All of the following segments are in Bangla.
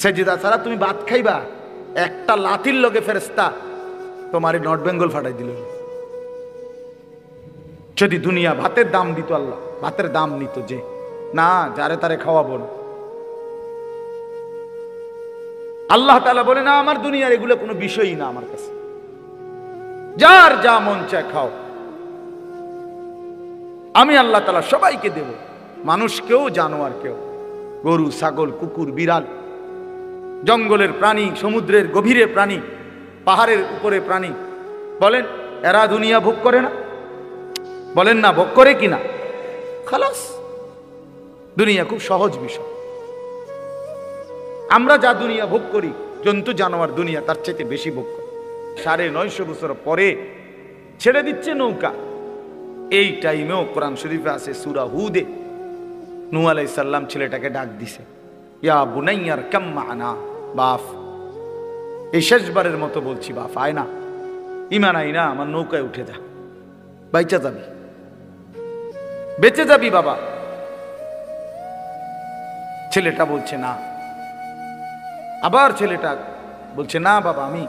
সেজদা ছাড়া তুমি ভাত খাইবা, একটা লাথির লগে ফেরেশতা তোমারে নর্থ বেঙ্গল ফাটাই দিল। যদি দুনিয়া ভাতের দাম দিত, আল্লাহ ভাতের দাম নিত, যে না যারে তারে খাওয়াবো না। আল্লাহ তাআলা বলে না, আমার দুনিয়ার এগুলো কোনো বিষয়ই না আমার কাছে, যার যা মন চায় খাও। আমি আল্লাহ তাআলা সবাইকে দেব, মানুষকেও জানোয়ারকেও, গরু ছাগল কুকুর বিড়াল, জঙ্গলের প্রাণী, সমুদ্রের গভীরে প্রাণী, পাহাড়ের উপরে প্রাণী। বলেন এরা দুনিয়া ভোগ করে না? বলেন না ভোগ করে কিনা? খালাস, দুনিয়া খুব সহজ বিষয়। আমরা যা দুনিয়া ভোগ করি, জন্তু জানোয়ার দুনিয়া তার চাইতে বেশি ভোগ করে। 950 বছর পরে ছেড়ে দিচ্ছে নৌকা। এই টাইমেও কোরআন শরীফে আছে সূরা হুদে নূহ আলাইহিস সালাম ছেলেটাকে ডাক দিছে, ইয়া বুনাইয়ার কাম মা'না, বাপ এই শেষবারের মতো বলছি, বাপ আয় না, ঈমান আই না, আমার নৌকায় উঠে যা, বাইচা যাবি, বেঁচে যাবি বাবা। ছেলেটা বলছে না, আবার ছেলেটা বলছে না বাবা আমি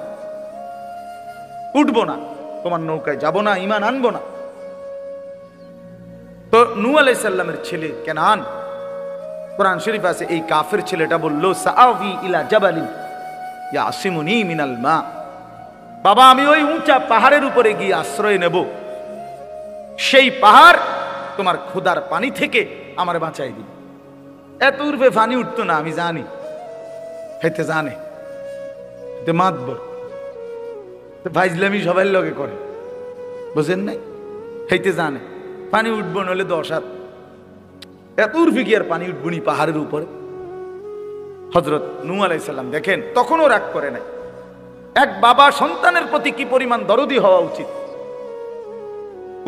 উঠবো না, তোমার নৌকায় যাব না, ঈমান আনবো না। তো নূহ আলাইহিস সালামের ছেলে কেনান, কোরআন শরীফ আছে এই কাফের ছেলেটা বলল, সাআবি ইলা জাবালিন ইয়াসিমুনি মিনাল মা, বাবা আমি ওই উঁচা পাহাড়ের উপরে গিয়ে আশ্রয় নেব, সেই পাহাড় তোমার ক্ষুধার পানি থেকে আমার বাঁচাই দিবে। এত উর্বে পানি উঠতো না, আমি জানি, হেতে জানে, হেতে মাতবর, ভাইজলামি সবাই লগে করে, বুঝেন নাই? হেতে জানে পানি উঠবো নলে 10 হাত, এত উর্ফে কি আর পানি উঠবনি পাহাড়ের উপরে। হযরত নূহ আলাইহিস সালাম দেখেন তখনও রাগ করে নাই। এক বাবা সন্তানের প্রতি কি পরিমাণ দরদি হওয়া উচিত,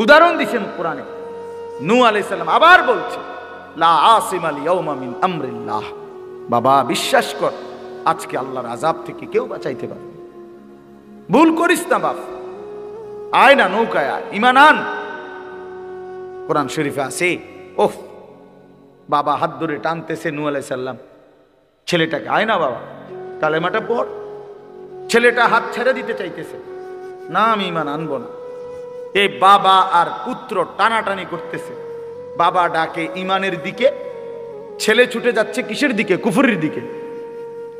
উদাহরণ দিচ্ছেন কোরআনে। নূহ আলাইহিস সালাম আবার বলছে, লা আসিমাল ইয়াউমা মিন আমরিল্লাহ, বাবা বিশ্বাস কর আজকে আল্লাহর আযাব থেকে কেউ বাঁচাইতে পারবে। ভুল করিস না বাপ, আয় না নৌকায় আয়, ঈমান আন। কোরআন শরীফে আছে, ওহ বাবা হাত ধরে টানতেছে নূহ আলাইহিস সালাম ছেলেটাকে, আয় না বাবা কালেমাটা পড়। ছেলেটা হাত ছেড়ে দিতে চাইতেছে, না আমি ঈমান আনবো না। এই বাবা আর পুত্র টানাটানি করতেছে, বাবা ডাকে ঈমানের দিকে, ছেলে ছুটে যাচ্ছে কিসের দিকে? কুফরের দিকে।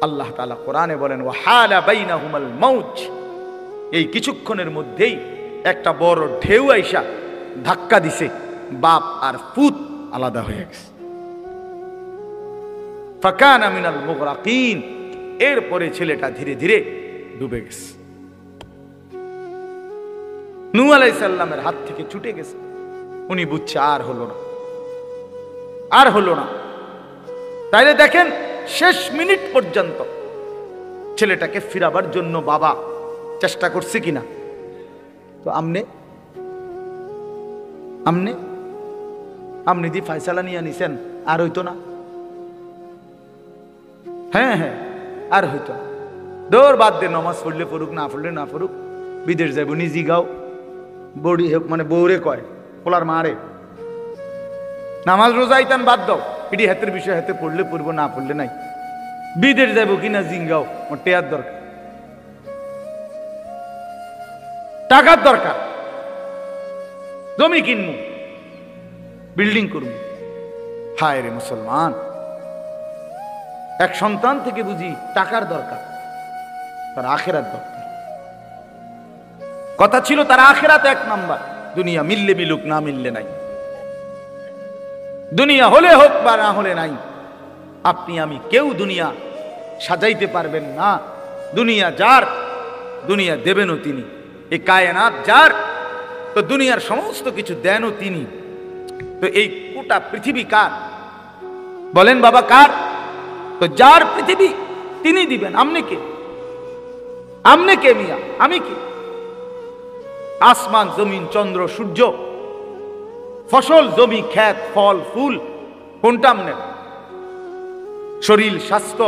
আল্লাহ তাআলা কোরআনে বলেন, ওয়া হালা বাইনাহুমাল মাউজ, এই কিছুক্ষণের মধ্যেই একটা বড় ঢেউ আইসা ধাক্কা দিছে, বাপ আর পুত আলাদা হয়ে গেছে। ফাকানা মিনাল মুগরাকিন, এরপরে ছেলেটা ধীরে ধীরে ডুবে গেছে। নূহ আলাইহিস সালামের হাত থেকে ছুটে গেছে, উনি বুঝছে আর হলো না, আর হলো না। তাইলে দেখেন শেষ মিনিট পর্যন্ত ছেলেটাকে ফিরাবার জন্য বাবা চেষ্টা করছে কিনা। তো আমনে আমনে আমনি দি ফয়সালা নিয়ে নিছেন, আর হইতো না? হ্যাঁ হ্যাঁ আর হইতো না। দৌড় বাদ দে, নমাজ পড়লে পড়ুক, না পড়লে না পড়ুক, বিদেশ যাইব নিজে গাও, বড়ি মানে বৌরে কয় পোলার মারে, নামাজ রোজা ইতান বাদ দাও, এটি হাতের বিষয়, হাতে পড়লে পড়বো, না পড়লে নাই। বিদেশ যাইব কিনা জিঙ্গাও, টেয়ার দরকার, টাকার দরকার, জমি কিনবো, বিল্ডিং করবো। হায় রে মুসলমান, এক সন্তান থেকে বুঝি টাকার দরকার, তার আখেরাত দরকার। কথা ছিল তার আখেরাত 1 নাম্বার, দুনিয়া মিললে মিলুক, না মিললে নাই। দুনিয়া হলে হোক বা না হলে নাই, আপনি আমি কেউ দুনিয়া সাজাইতে পারবেন না। দুনিয়া যার, দুনিয়া দেবেনও তিনি। এই কায়নাত যার, তো দুনিয়ার সমস্ত কিছু দেনও তিনি। তো এই গোটা পৃথিবী কার? বলেন বাবা কার? তো যার পৃথিবী তিনি দিবেন। আমনে কে? আমনে কে মিয়া? আমি কি? আসমান জমিন চন্দ্র সূর্য, ফসল জমি ক্ষেত ফল ফুল, কোনটা আমনে? শরীর স্বাস্থ্য,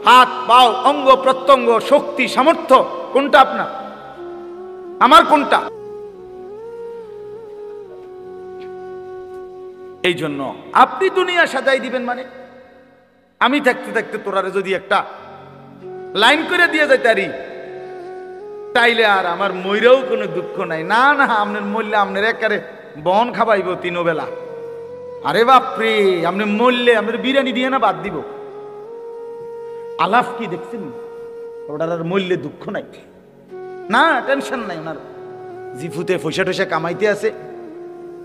হাত পাও অঙ্গ প্রত্যঙ্গ শক্তি সামর্থ্য, কোনটা আপনার? আমার কোনটা? এই জন্য আপনি দুনিয়া সাজাই দিবেন মানে, আমি থাকতে থাকতে তোরারে যদি একটা লাইন করে দিয়ে যাইতারি, তাইলে আর আমার মইরেও কোনো দুঃখ নাই। না না, আপনার মরলে আপনার একারে বন খাবাইব 3 বেলা। আরে বাপরে, আপনি মরলে আপনার বিরিয়ানি দিয়ে না বাদ দিব। আলাফ কি দেখছেন? ওটার আর মরলে দুঃখ নাই, না টেনশন নাই। ওনার জিফুতে পয়সা টয়সা কামাইতে আছে,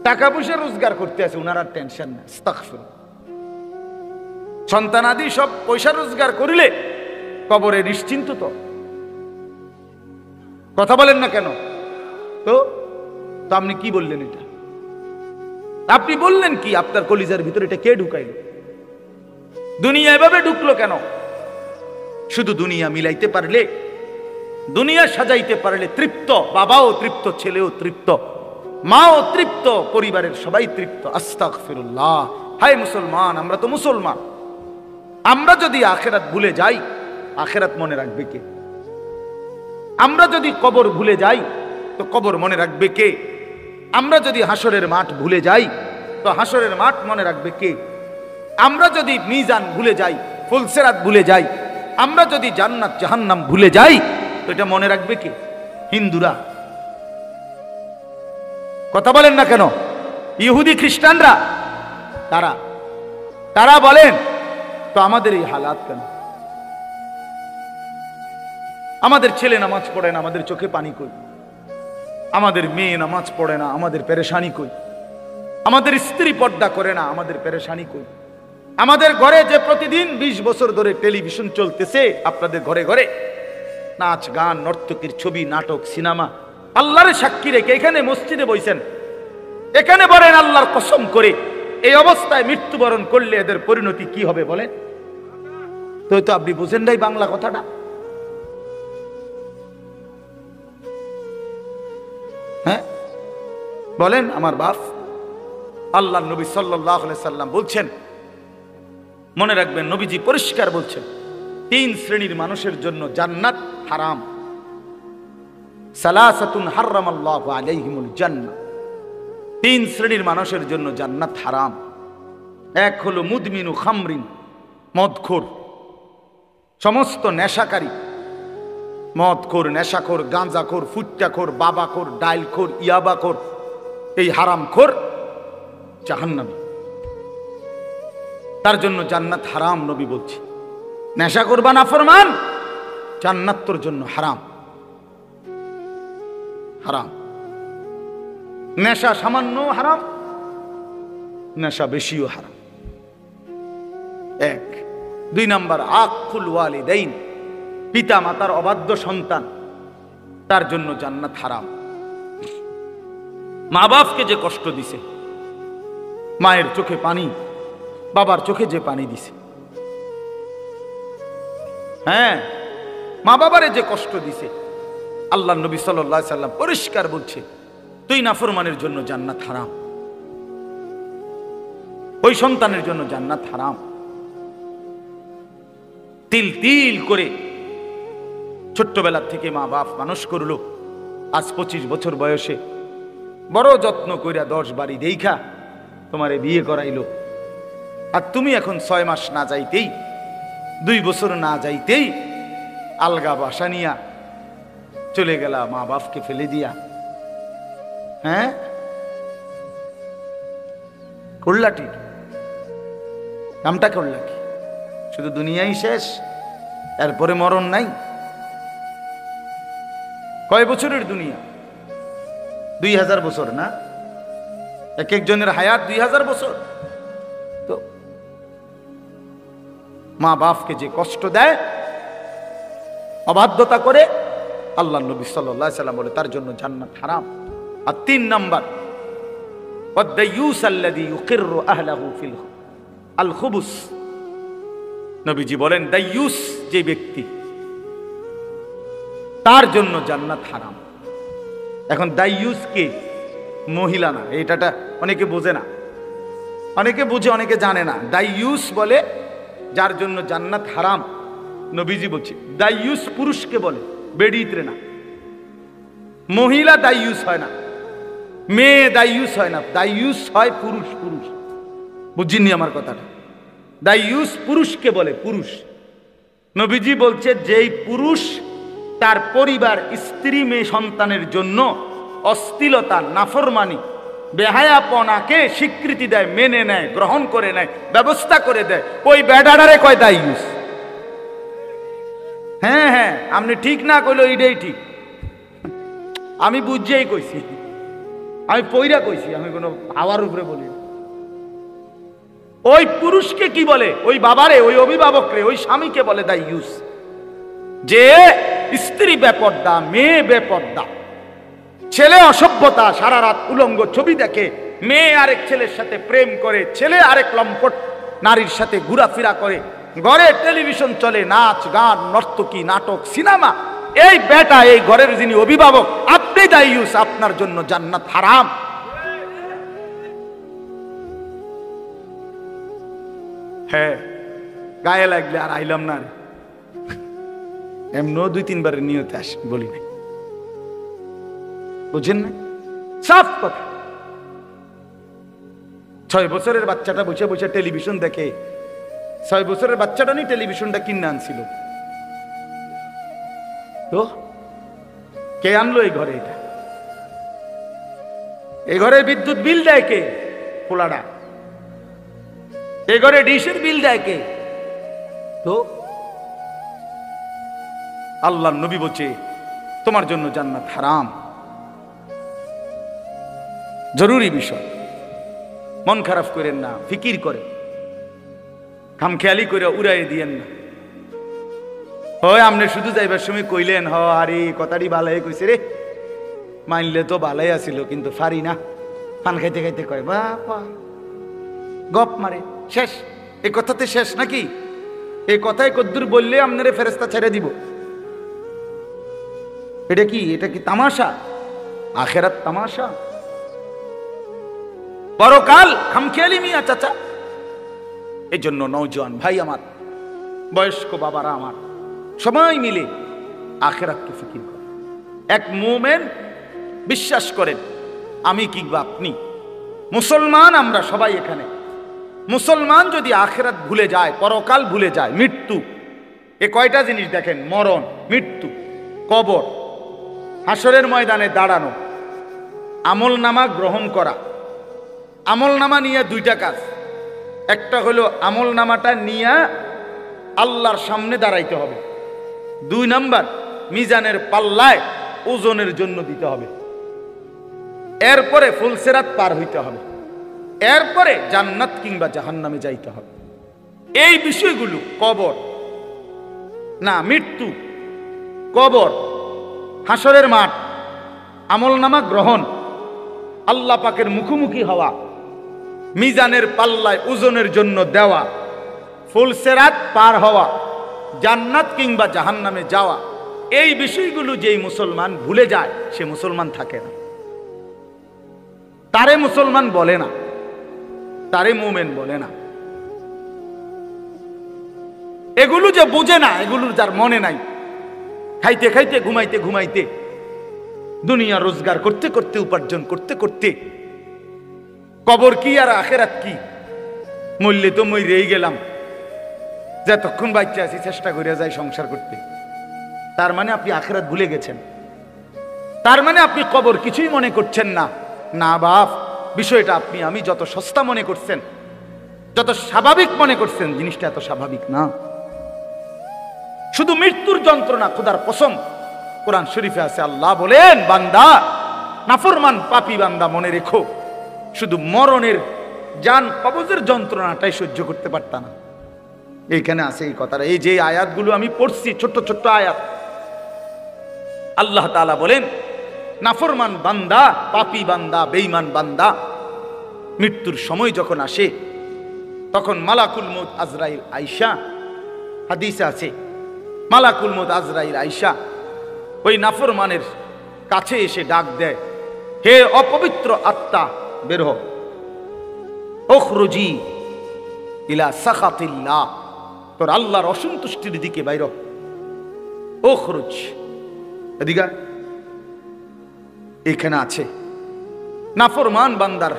টাকা পয়সা রোজগার করতে আছে, ওনার আর টেনশন নাই। আস্তাগফিরুল্লাহ। সন্তানাদি সব পয়সা রোজগার করিলে কবরে নিশ্চিন্ত। তো কথা বলেন না কেন? তো তো আপনি কি বললেন? এটা আপনি বললেন কি? আপনার কলিজার ভিতরে এটা কে ঢুকাইল? দুনিয়া এভাবে ঢুকলো কেন? শুধু দুনিয়া মিলাইতে পারলে, দুনিয়া সাজাইতে পারলে তৃপ্ত, বাবাও তৃপ্ত, ছেলেও তৃপ্ত, মাও তৃপ্ত, পরিবারের সবাই তৃপ্ত। আস্তাগফিরুল্লাহ। হায় মুসলমান, আমরা তো মুসলমান। আমরা যদি আখেরাত ভুলে যাই, আখেরাত মনে রাখবে কে? আমরা যদি কবর ভুলে যাই, তো কবর মনে রাখবে কে? আমরা যদি হাসরের মাঠ ভুলে যাই, তো হাসরের মাঠ মনে রাখবে কে? আমরা যদি মিজান ভুলে যাই, ফুলসেরাত ভুলে যাই, আমরা যদি জান্নাত জাহান্নাম ভুলে যাই, তো এটা মনে রাখবে কে? হিন্দুরা। কথা বলেন না কেন? ইহুদি খ্রিস্টানরা, তারা বলেন। তো আমাদের এই হালাত কেন? আমাদের ছেলে নামাজ পড়ে না, আমাদের চোখে পানি কই? আমাদের মেয়ে নামাজ পড়ে না, আমাদের পেরেশানি কই? আমাদের স্ত্রী পর্দা করে না, আমাদের পেরেশানি কই? আমাদের ঘরে যে প্রতিদিন 20 বছর ধরে টেলিভিশন চলতেছে, আপনাদের ঘরে ঘরে নাচ গান, নর্তকীর ছবি, নাটক, সিনেমা, আল্লাহর সাক্ষী রেখে এখানে মসজিদে বইছেন, এখানে বলেন আল্লাহর কসম করে, এই অবস্থায় মৃত্যুবরণ করলে এদের পরিণতি কি হবে বলেন? তো আপনি বুঝেন নাই বাংলা কথাটা? হ্যাঁ বলেন আমার বাপ। আল্লাহর নবী সাল্লাল্লাহু আলাইহি সাল্লাম বলছেন, মনে রাখবেন, নবীজি পরিষ্কার বলছেন, 3 শ্রেণীর মানুষের জন্য জান্নাত হারাম। সালাসাতুন হারামাল্লাহু আলাইহিমুল জান্নাহ। 3 শ্রেণীর মানুষের জন্য জান্নাত হারাম। এক হলো মুদমিনু খামরিন, মদখোর, সমস্ত নেশাকারী, মদখোর, নেশাখোর, গাঁজাখোর, ফুট্টাখোর, বাবাখোর, ডাইলখোর, ইয়াবাখোর, এই হারামখোর জাহান্নামী, তার জন্য জান্নাত হারাম। নবী বলছে, নেশা করবা নাফরমান, জান্নাত তোর জন্য হারাম। হারাম। নেশা সামান্য হারাম, নেশা বেশিও হারাম। 1। 2 নাম্বার, আকুল ওয়ালিদাইন, পিতা মাতার অবাধ্য সন্তান, তার জন্য জান্নাত হারাম। মা বাপকে যে কষ্ট দিছে, মায়ের চোখে পানি, বাবার চোখে যে পানি দিছে, হ্যাঁ, মা বাবারে যে কষ্ট দিছে, আল্লাহ নবী সাল্লাল্লাহু আলাইহি সাল্লাম পরিষ্কার বলছে, তুই নাফরমানের জন্য জান্নাত হারাম, ওই সন্তানের জন্য জান্নাত হারাম। তিল তিল করে ছোট্টবেলা থেকে মা বাপ মানুষ করলো, আজ 25 বছর বয়সে বড় যত্ন কইরা 10 বাড়ি দেইখা তোমারে বিয়ে করাইলো, আর তুমি এখন 6 মাস না যাইতেই, 2 বছর না যাইতেই আলগা বাসা নিয়া চলে গেলা মা বাপকে ফেলে দিয়া। হ্যাঁ, করলা ঠিক, কামটা করলা কি? শুধু দুনিয়াই শেষ, এরপরে মরণ নাই। কয় বছরের দুনিয়া? 2000 বছর না? এক একজনের হায়াত 2000 বছর। তো মা বাপকে যে কষ্ট দেয়, অবাধ্যতা করে, আল্লাহ নবী সাল্লাল্লাহু আলাইহি সাল্লাম বলে তার জন্য জান্নাত হারাম। আর 3 নাম্বার, ওয়াদ-দায়ুস আল্লাযী ইউকিররু আহলাহু ফিল আল-খুবুস। নবীজি বলেন, দায়ুস যে ব্যক্তি, তার জন্য জান্নাত হারাম। এখন দায়ুস কে? মহিলা না, এটাটা অনেকে বোঝে না, অনেকে বুঝে অনেকে জানে না। দায়ুস বলে যার জন্য জান্নাত হারাম। নবীজি বলছে দায়ুস পুরুষকে বলে, বেড়িতে না। মহিলা দায়ুস হয় না, মেয়ে দায়ুস হয় না, দায়ুস হয় পুরুষ। পুরুষ বুঝিনি আমার কথাটা? দায়ুস পুরুষকে বলে, পুরুষ। নবীজি বলছে যেই পুরুষ তার পরিবার, স্ত্রী, মেয়ে, সন্তানের জন্য অশ্লীলতা, নাফরমানি, বেহায়াপনাকে স্বীকৃতি দেয়, মেনে নেয়, গ্রহণ করে নেয়, ব্যবস্থা করে দেয়, ওই বেডাডারে কয় দায়ুস। হ্যাঁ হ্যাঁ, আপনি ঠিক না কইলো এটাই ঠিক, আমি বুঝিয়েই কইছি, আমি পইরা কইছি, আমি কোনো হাওয়ার উপরে বলি। ওই পুরুষকে কি বলে? ওই বাবারে, ওই অভিভাবকরে, ওই স্বামীকে বলে দায়ুস, যে স্ত্রী বেপর্দা, মেয়ে বেপর্দা, ছেলে অসভ্যতা, সারা রাত উলঙ্গ ছবি দেখে, মেয়ে আরেক ছেলের সাথে প্রেম করে, ছেলে আরেক লম্পট নারীর সাথে ঘোরাফেরা করে, ঘরে টেলিভিশন চলে, নাচ গান, নর্তকী, নাটক, সিনেমা। এই বেটা, এই ঘরের যিনি অভিভাবক, আপনি দায়ুস, আপনার জন্য জান্নাত হারাম। হ্যাঁ, গায়ে লাগলে আর আইলাম না, এমনও 2-3 নিয়তে আস বলি নাই, বুঝেন না? সাফ কথা। 6 বছরের বাচ্চাটা বসে বসে টেলিভিশন দেখে। 6 বছরের বাচ্চাটা নি টেলিভিশনটা কিনে আনছিল, তো কে আনলো এই ঘরে? এটা এই ঘরে বিদ্যুৎ বিল দেয় কে? পোলাডা। এই ঘরে ডিশের বিল দেয় কে? তো আল্লাহর নবী বলছে তোমার জন্য জান্নাত হারাম। জরুরি বিষয়, মন খারাপ করেন না, ফিকির করে খামখেয়ালি করে উড়াই দিয়েন না। হয় আপনি শুধু যাইবার সময় কইলেন, হ আরে কথাটি ভালাই কইছে রে, মানলে তো ভালাই আসিল, কিন্তু ফারি না, পান খাইতে খাইতে কয় বাবা, গপ মারে, শেষ। এই কথাতে শেষ নাকি? এই কথায় কদ্দুর বললে আপনারে ফেরেশতা ছেড়ে দিব? এটা কি? এটা কি তামাশা? আখেরাত তামাশা, পরকাল খামখেয়ালি মিয়া চাচা। এই জন্য নওজোয়ান ভাই আমার, বয়স্ক বাবারা আমার, সবাই মিলে আখেরাতকে ফিকির করে। এক মুমিন বিশ্বাস করেন, আমি কিংবা আপনি মুসলমান, আমরা সবাই এখানে মুসলমান, যদি আখেরাত ভুলে যায়, পরকাল ভুলে যায়, মৃত্যু, এ কয়টা জিনিস দেখেন, মরণ, মৃত্যু, কবর, হাসরের ময়দানে দাঁড়ানো, আমল নামা গ্রহণ করা। আমল নামা নিয়ে 2টা কাজ। একটা হলো আমল নামাটা নিয়ে আল্লাহর সামনে দাঁড়াইতে হবে। 2 নাম্বার, মিজানের পাল্লায় ওজনের জন্য দিতে হবে। এরপরে ফুলসেরাত পার হইতে হবে। এরপরে জান্নাত কিংবা জাহান্নামে যাইতে হবে। এই বিষয়গুলো, কবর না, মৃত্যু, কবর, হাসরের মাঠ, আমল নামা গ্রহণ, আল্লাহ পাকের মুখোমুখি হওয়া, মিজানের পাল্লায় ওজনের জন্য দেওয়া, ফুলসেরাত পার হওয়া, জান্নাত কিংবা জাহান্নামে যাওয়া, এই বিষয়গুলো যেই মুসলমান ভুলে যায়, সে মুসলমান থাকে না, তারে মুসলমান বলে না, তারে মুমিন বলে না। এগুলো যে বুঝে না, এগুলো যার মনে নাই, খাইতে খাইতে, ঘুমাইতে ঘুমাইতে, দুনিয়া রোজগার করতে করতে, উপার্জন করতে করতে, কবর কি আর আখেরাত কি, মরলে তো মরেই গেলাম, যতক্ষণ বাচ্চা আছি চেষ্টা করে যাই সংসার করতে, তার মানে আপনি আখেরাত ভুলে গেছেন, তার মানে আপনি কবর কিছুই মনে করছেন না। না বাপ, বিষয়টা আপনি আমি যত সস্তা মনে করছেন, যত স্বাভাবিক মনে করছেন, জিনিসটা এত স্বাভাবিক না। শুধু মৃত্যুর যন্ত্রণা, খোদার কসম, কোরআন শরীফে আছে, আল্লাহ বলেন, বান্দা, নাফরমান পাপী বান্দা, মনে রেখো, শুধু মরণের জান কবজের যন্ত্রণাটাই সহ্য করতে পারত না। এইখানে আছে এই কথাটা। এই যে আয়াতগুলো আমি পড়ছি, ছোট্ট ছোট্ট আয়াত, আল্লাহ তাআলা বলেন, নাফরমান বান্দা, পাপী বান্দা, বেঈমান বান্দা, মৃত্যুর সময় যখন আসে, তখন মালাকুল মউত আজরাইল আয়েশা, হাদিসে আছে, মালাকুল মউত আজরাইল আয়েশা ওই নাফরমানের কাছে এসে ডাক দেয়, হে অপবিত্র আত্মা, বের হও, উখরুজি ইলা সাখাতিল্লাহ, তোর আল্লাহর অসন্তুষ্টির দিকে বাইর হ, উখরুজ, এদিকে। এখানে আছে নাফরমান বান্দার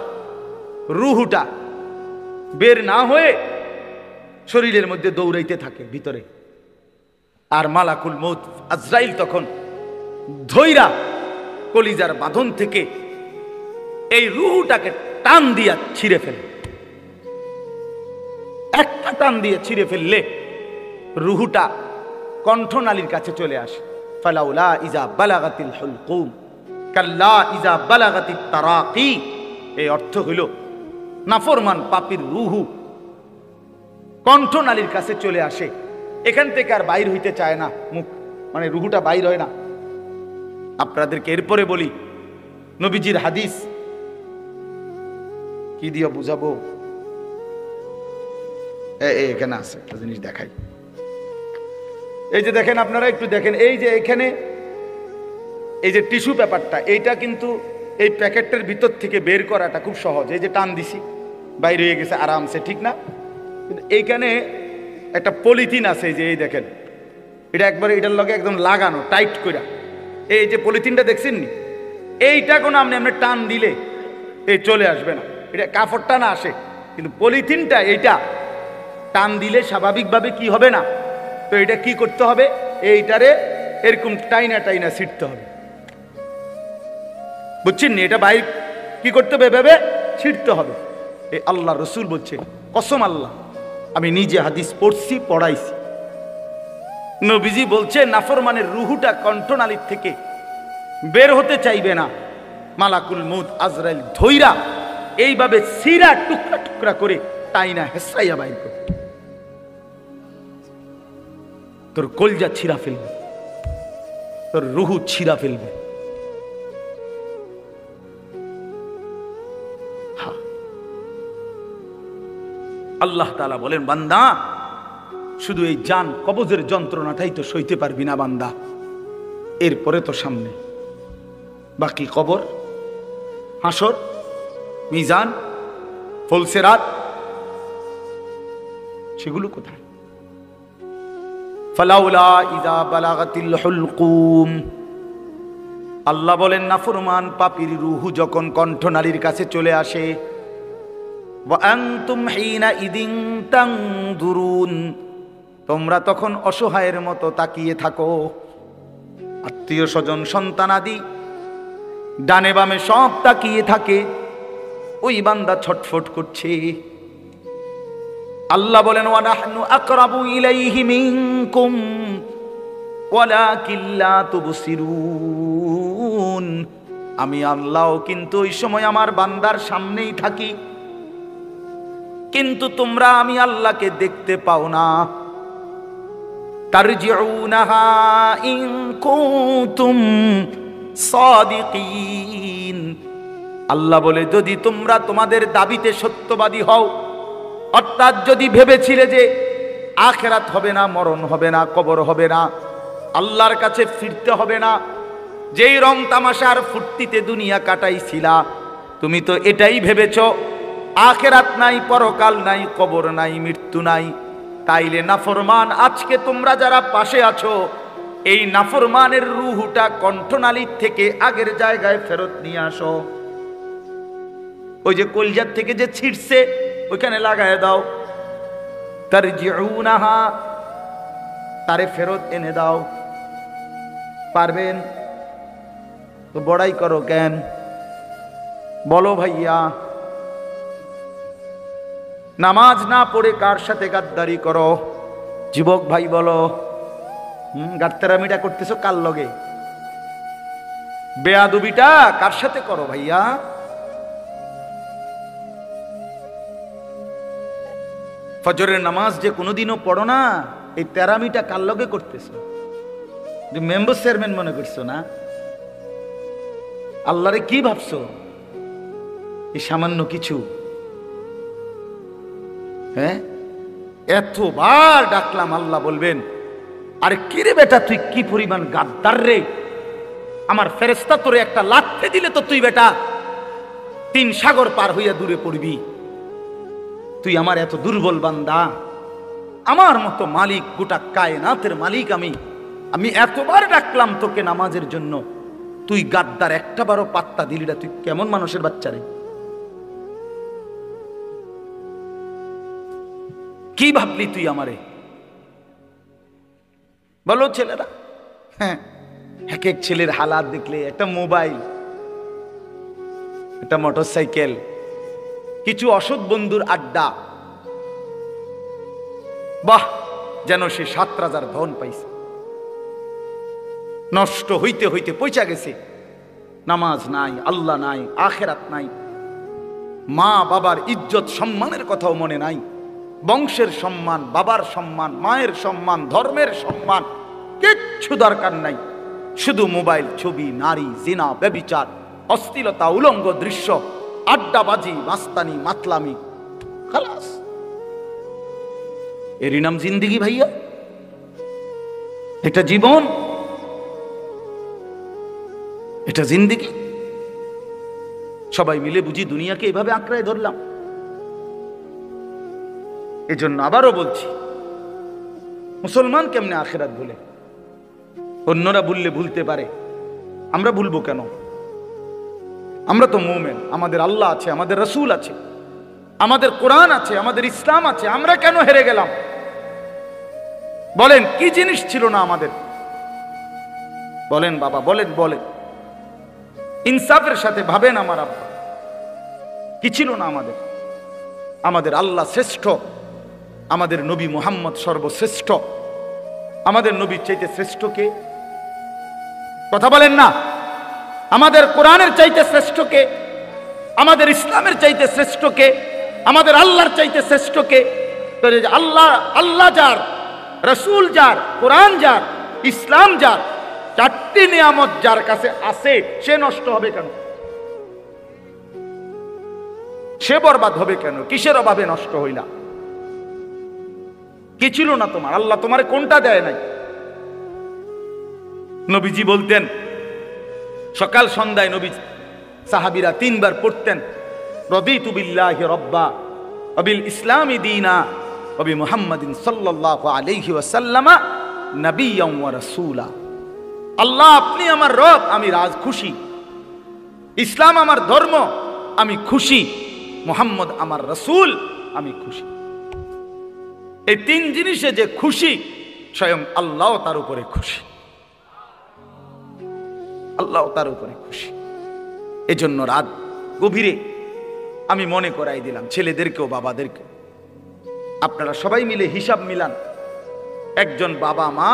রুহুটা বের না হয়ে শরীরের মধ্যে দৌড়াইতে থাকে ভিতরে, আর মালাকুল মউত আজরাইল তখন ধৈরা কলিজার বাঁধন থেকে এই রুহটাকে টান দিয়া ছিঁড়ে ফেলে। একটা টান দিয়ে ছিঁড়ে ফেললে রুহুটা কণ্ঠনালীর কাছে চলে আসে। ফালাউলা ইজা বালাগাতিল হুলকুম কাল্লা ইজা বালাগাতিত তারাকি। এই অর্থ হইল নাফরমান পাপীর রুহু কণ্ঠনালীর কাছে চলে আসে, এখান থেকে আর বাইর হইতে চায় না, মুখ মানে রুহুটা বাইর হয় না। আপনাদেরকে এরপরে বলি নবীজির হাদিস, কি দিয়ে বুঝাবো, এখানে আছে একটা জিনিস দেখাই। এই যে দেখেন, আপনারা একটু দেখেন, এই যে এখানে এই যে টিস্যু পেপারটা, এইটা কিন্তু এই প্যাকেটটার ভিতর থেকে বের করাটা খুব সহজ। এই যে টান দিছি বাইরে হয়ে গেছে আরামসে, ঠিক না? কিন্তু এইখানে একটা পলিথিন আছে, এই যে এই দেখেন, এটা একবারে এটার লগে একদম লাগানো টাইট করে। এই যে পলিথিনটা দেখছেন নি, এইটা কোনো আপনি টান দিলে এই চলে আসবে না, এটা কাপড়টা না আসে, কিন্তু পলিথিনটা এইটা টান দিলে স্বাভাবিকভাবে কি হবে না। তো এটা কি করতে হবে, এইটারে এরকম টাইনা টাইনা ছিটতে হবে, বুঝছেন নি? এটা বাইর কি করতে হবে, ভেবে ছিটতে হবে। এই আল্লাহ রসুল বলছে, কসম আল্লাহ, আমি নিজে হাদিস পড়ছি, পড়াইছি, নবীজি বলছে নাফরমানের রুহুটা কণ্ঠনালীর থেকে বের হতে চাইবে না, মালাকুল মউত আজরাইল ধৈরা এইভাবে সিরা টুকরা টুকরা করে টাইনা হেসরাইয়া বাইর করে তোর কলজা ছিঁড়া ফেলবে, তোর রুহু ছিঁড়া ফেলবে। আল্লাহ তাআলা বলেন, বান্দা শুধু এই জান কবজের যন্ত্রণাটাই তো সইতে পারবি না বান্দা, এরপরে তো সামনে বাকি কবর, হাসর, মিজান, ফুলসিরাত, সেগুলো কোথায়? ফালাউলা ইযা বালাগাতিল হুলকুম। আল্লাহ বলেন, নাফরমান পাপীর রূহ যখন কণ্ঠনালীর কাছে চলে আসে, ওয়া আনতুম হিনা ইদিন তানজুরুন, তোমরা তখন অসহায়ের মতো তাকিয়ে থাকো। আত্মীয় স্বজন সন্তানাদি ডানে বামে সব তাকিয়ে থাকে, ওই বান্দা ছটফট করছে। আল্লাহ বলেন, ওয়া নাহনু আকরাবু ইলাইহি মিনকুম ওয়ালাকিন লা তুবসিরুন। আমি আল্লাহ কিন্তু ওই সময় আমার বান্দার সামনেই থাকি, কিন্তু তোমরা আমি আল্লাহকে দেখতে পাও না। তারজিউনাহা ইন কুনতুম সাদিকিন। আল্লাহ বলে, যদি তোমরা তোমাদের দাবিতে সত্যবাদী হও, অর্থাৎ যদি ভেবেছিলে যে আখিরাত হবে না, মরণ হবে না, কবর হবে না, আল্লাহর কাছে ফিরতে হবে না, যেই রং তামাশার ফুর্তিতে দুনিয়া কাটাইছিলা, তুমি তো এটাই ভেবেছো আখিরাত নাই, পরকাল নাই, কবর নাই, মৃত্যু নাই। তাইলে নাফরমান, আজকে তোমরা যারা পাশে আছো, এই নাফরমানের রূহটা কণ্ঠনালীর থেকে আগের জায়গায় ফেরত নিয়ে আসো। ওই যে কলজার থেকে যে ছিটছে ওইখানে লাগায় দাও। তারজিউনাহা, তারে ফেরত এনে দাও। পারবেন তো বড়াই করো কেন? বলো ভাইয়া, নামাজ না পড়ে কার সাথে গাদ্দারি করো? যুবক ভাই বলো, গাদ্দারামিটা করতেছো কার লগে? বেয়াদবিটা কার সাথে করো ভাইয়া? ফজরের নামাজ যে কোনোদিনও পড়ো না, এই তেরামিটা কার লগে করতেছো? মেম্বার চেয়ারম্যান মনে করছো না? আল্লাহরে কি ভাবছো? এই সামান্য কিছু, হ্যাঁ? এতবার ডাকলাম, আল্লাহ বলবেন, আরে কিরে বেটা, তুই কি পরিমাণ গাদ্দার রে! আমার ফেরেশতা তোরে একটা লাথি দিলে তো তুই বেটা 3 সাগর পার হইয়া দূরে পড়বি। তুই আমার এত দুর্বল বান্দা, আমার মতো মালিক, গোটা কায়নাতের মালিক আমি এতবার ডাকলাম তোকে নামাজের জন্য, তুই গাদ্দার, একটা বারো পাত্তা দিলি না। তুই কেমন মানুষের বাচ্চা রে? কি ভাবলি তুই আমারে? বলো ছেলেরা। হ্যাঁ, এক এক ছেলের হালাত দেখলে, একটা মোবাইল, একটা মোটরসাইকেল, কিছু অসৎ বন্ধুর আড্ডা, বাহ, যেন সে 7 রাজার ধন পাইছে। নষ্ট হইতে হইতে পৌঁছা গেছে। নামাজ নাই, আল্লাহ নাই, আখেরাত নাই, মা বাবার ইজ্জত সম্মানের কথাও মনে নাই, বংশের সম্মান, বাবার সম্মান, মায়ের সম্মান, ধর্মের সম্মান কিচ্ছু দরকার নাই। শুধু মোবাইল, ছবি, নারী, জিনা, ব্যভিচার, অশ্লীলতা, উলঙ্গ দৃশ্য, আড্ডাবাজি, মাস্তানি, মাতলামি, খালাস। এরই নাম জিন্দেগি ভাইয়া? এটা জীবন? এটা জিন্দেগি? সবাই মিলে বুঝি দুনিয়াকে এভাবে আঁকড়ায় ধরলাম। এজন্য আবারও বলছি, মুসলমান কেমনে আখিরাত ভুলে? অন্যরা ভুললে ভুলতে পারে, আমরা ভুলবো কেন? আমরা তো মুমিন, আমাদের আল্লাহ আছে, আমাদের রাসূল আছে, আমাদের কোরআন আছে, আমাদের ইসলাম আছে। আমরা কেন হেরে গেলাম? বলেন, কি জিনিস ছিল না আমাদের? বলেন বাবা, বলেন বলেন, ইনসাফের সাথে ভাবেন আমার আব্বা, কি ছিল না আমাদের? আমাদের আল্লাহ শ্রেষ্ঠ, আমাদের নবী মুহাম্মদ সর্বশ্রেষ্ঠ। আমাদের নবীর চাইতে শ্রেষ্ঠ কে? কথা বলেন না। আমাদের কোরআনের চাইতে শ্রেষ্ঠ কে? আমাদের ইসলামের চাইতে শ্রেষ্ঠ কে? আমাদের আল্লাহর চাইতে শ্রেষ্ঠ কে? আল্লাহ, আল্লাহ যার, রাসূল যার, কোরআন যার, ইসলাম যার, 4টি নিয়ামত যার কাছে আছে, সে নষ্ট হবে কেন? সে বরবাদ হবে কেন? কিসের অভাবে নষ্ট হইলা? কি ছিল না তোমার? আল্লাহ তোমার কোনটা দেয় নাই? নবীজি বলতেন, সকাল সন্ধ্যায় নবী সাহাবীরা 3 বার পড়তেন, রাদিতু বিল্লাহি রাব্বা ওয়া বিল ইসলামি দীনা ওয়া বি মুহাম্মাদিন সাল্লাল্লাহু আলাইহি ওয়াসাল্লাম নবিয়্যান ওয়া রাসূলা। আল্লাহ আপনি আমার রব, আমি রাজ খুশি। ইসলাম আমার ধর্ম, আমি খুশি। মুহাম্মদ আমার রাসূল, আমি খুশি। এই 3 জিনিসে যে খুশি, স্বয়ং আল্লাহ তার উপরে খুশি। আল্লাহ তার উপরে খুশি। এজন্য রাত গভীরে আমি মনে করাই দিলাম ছেলেদেরকেও বাবাদেরকেও, আপনারা সবাই মিলে হিসাব মিলান। একজন বাবা মা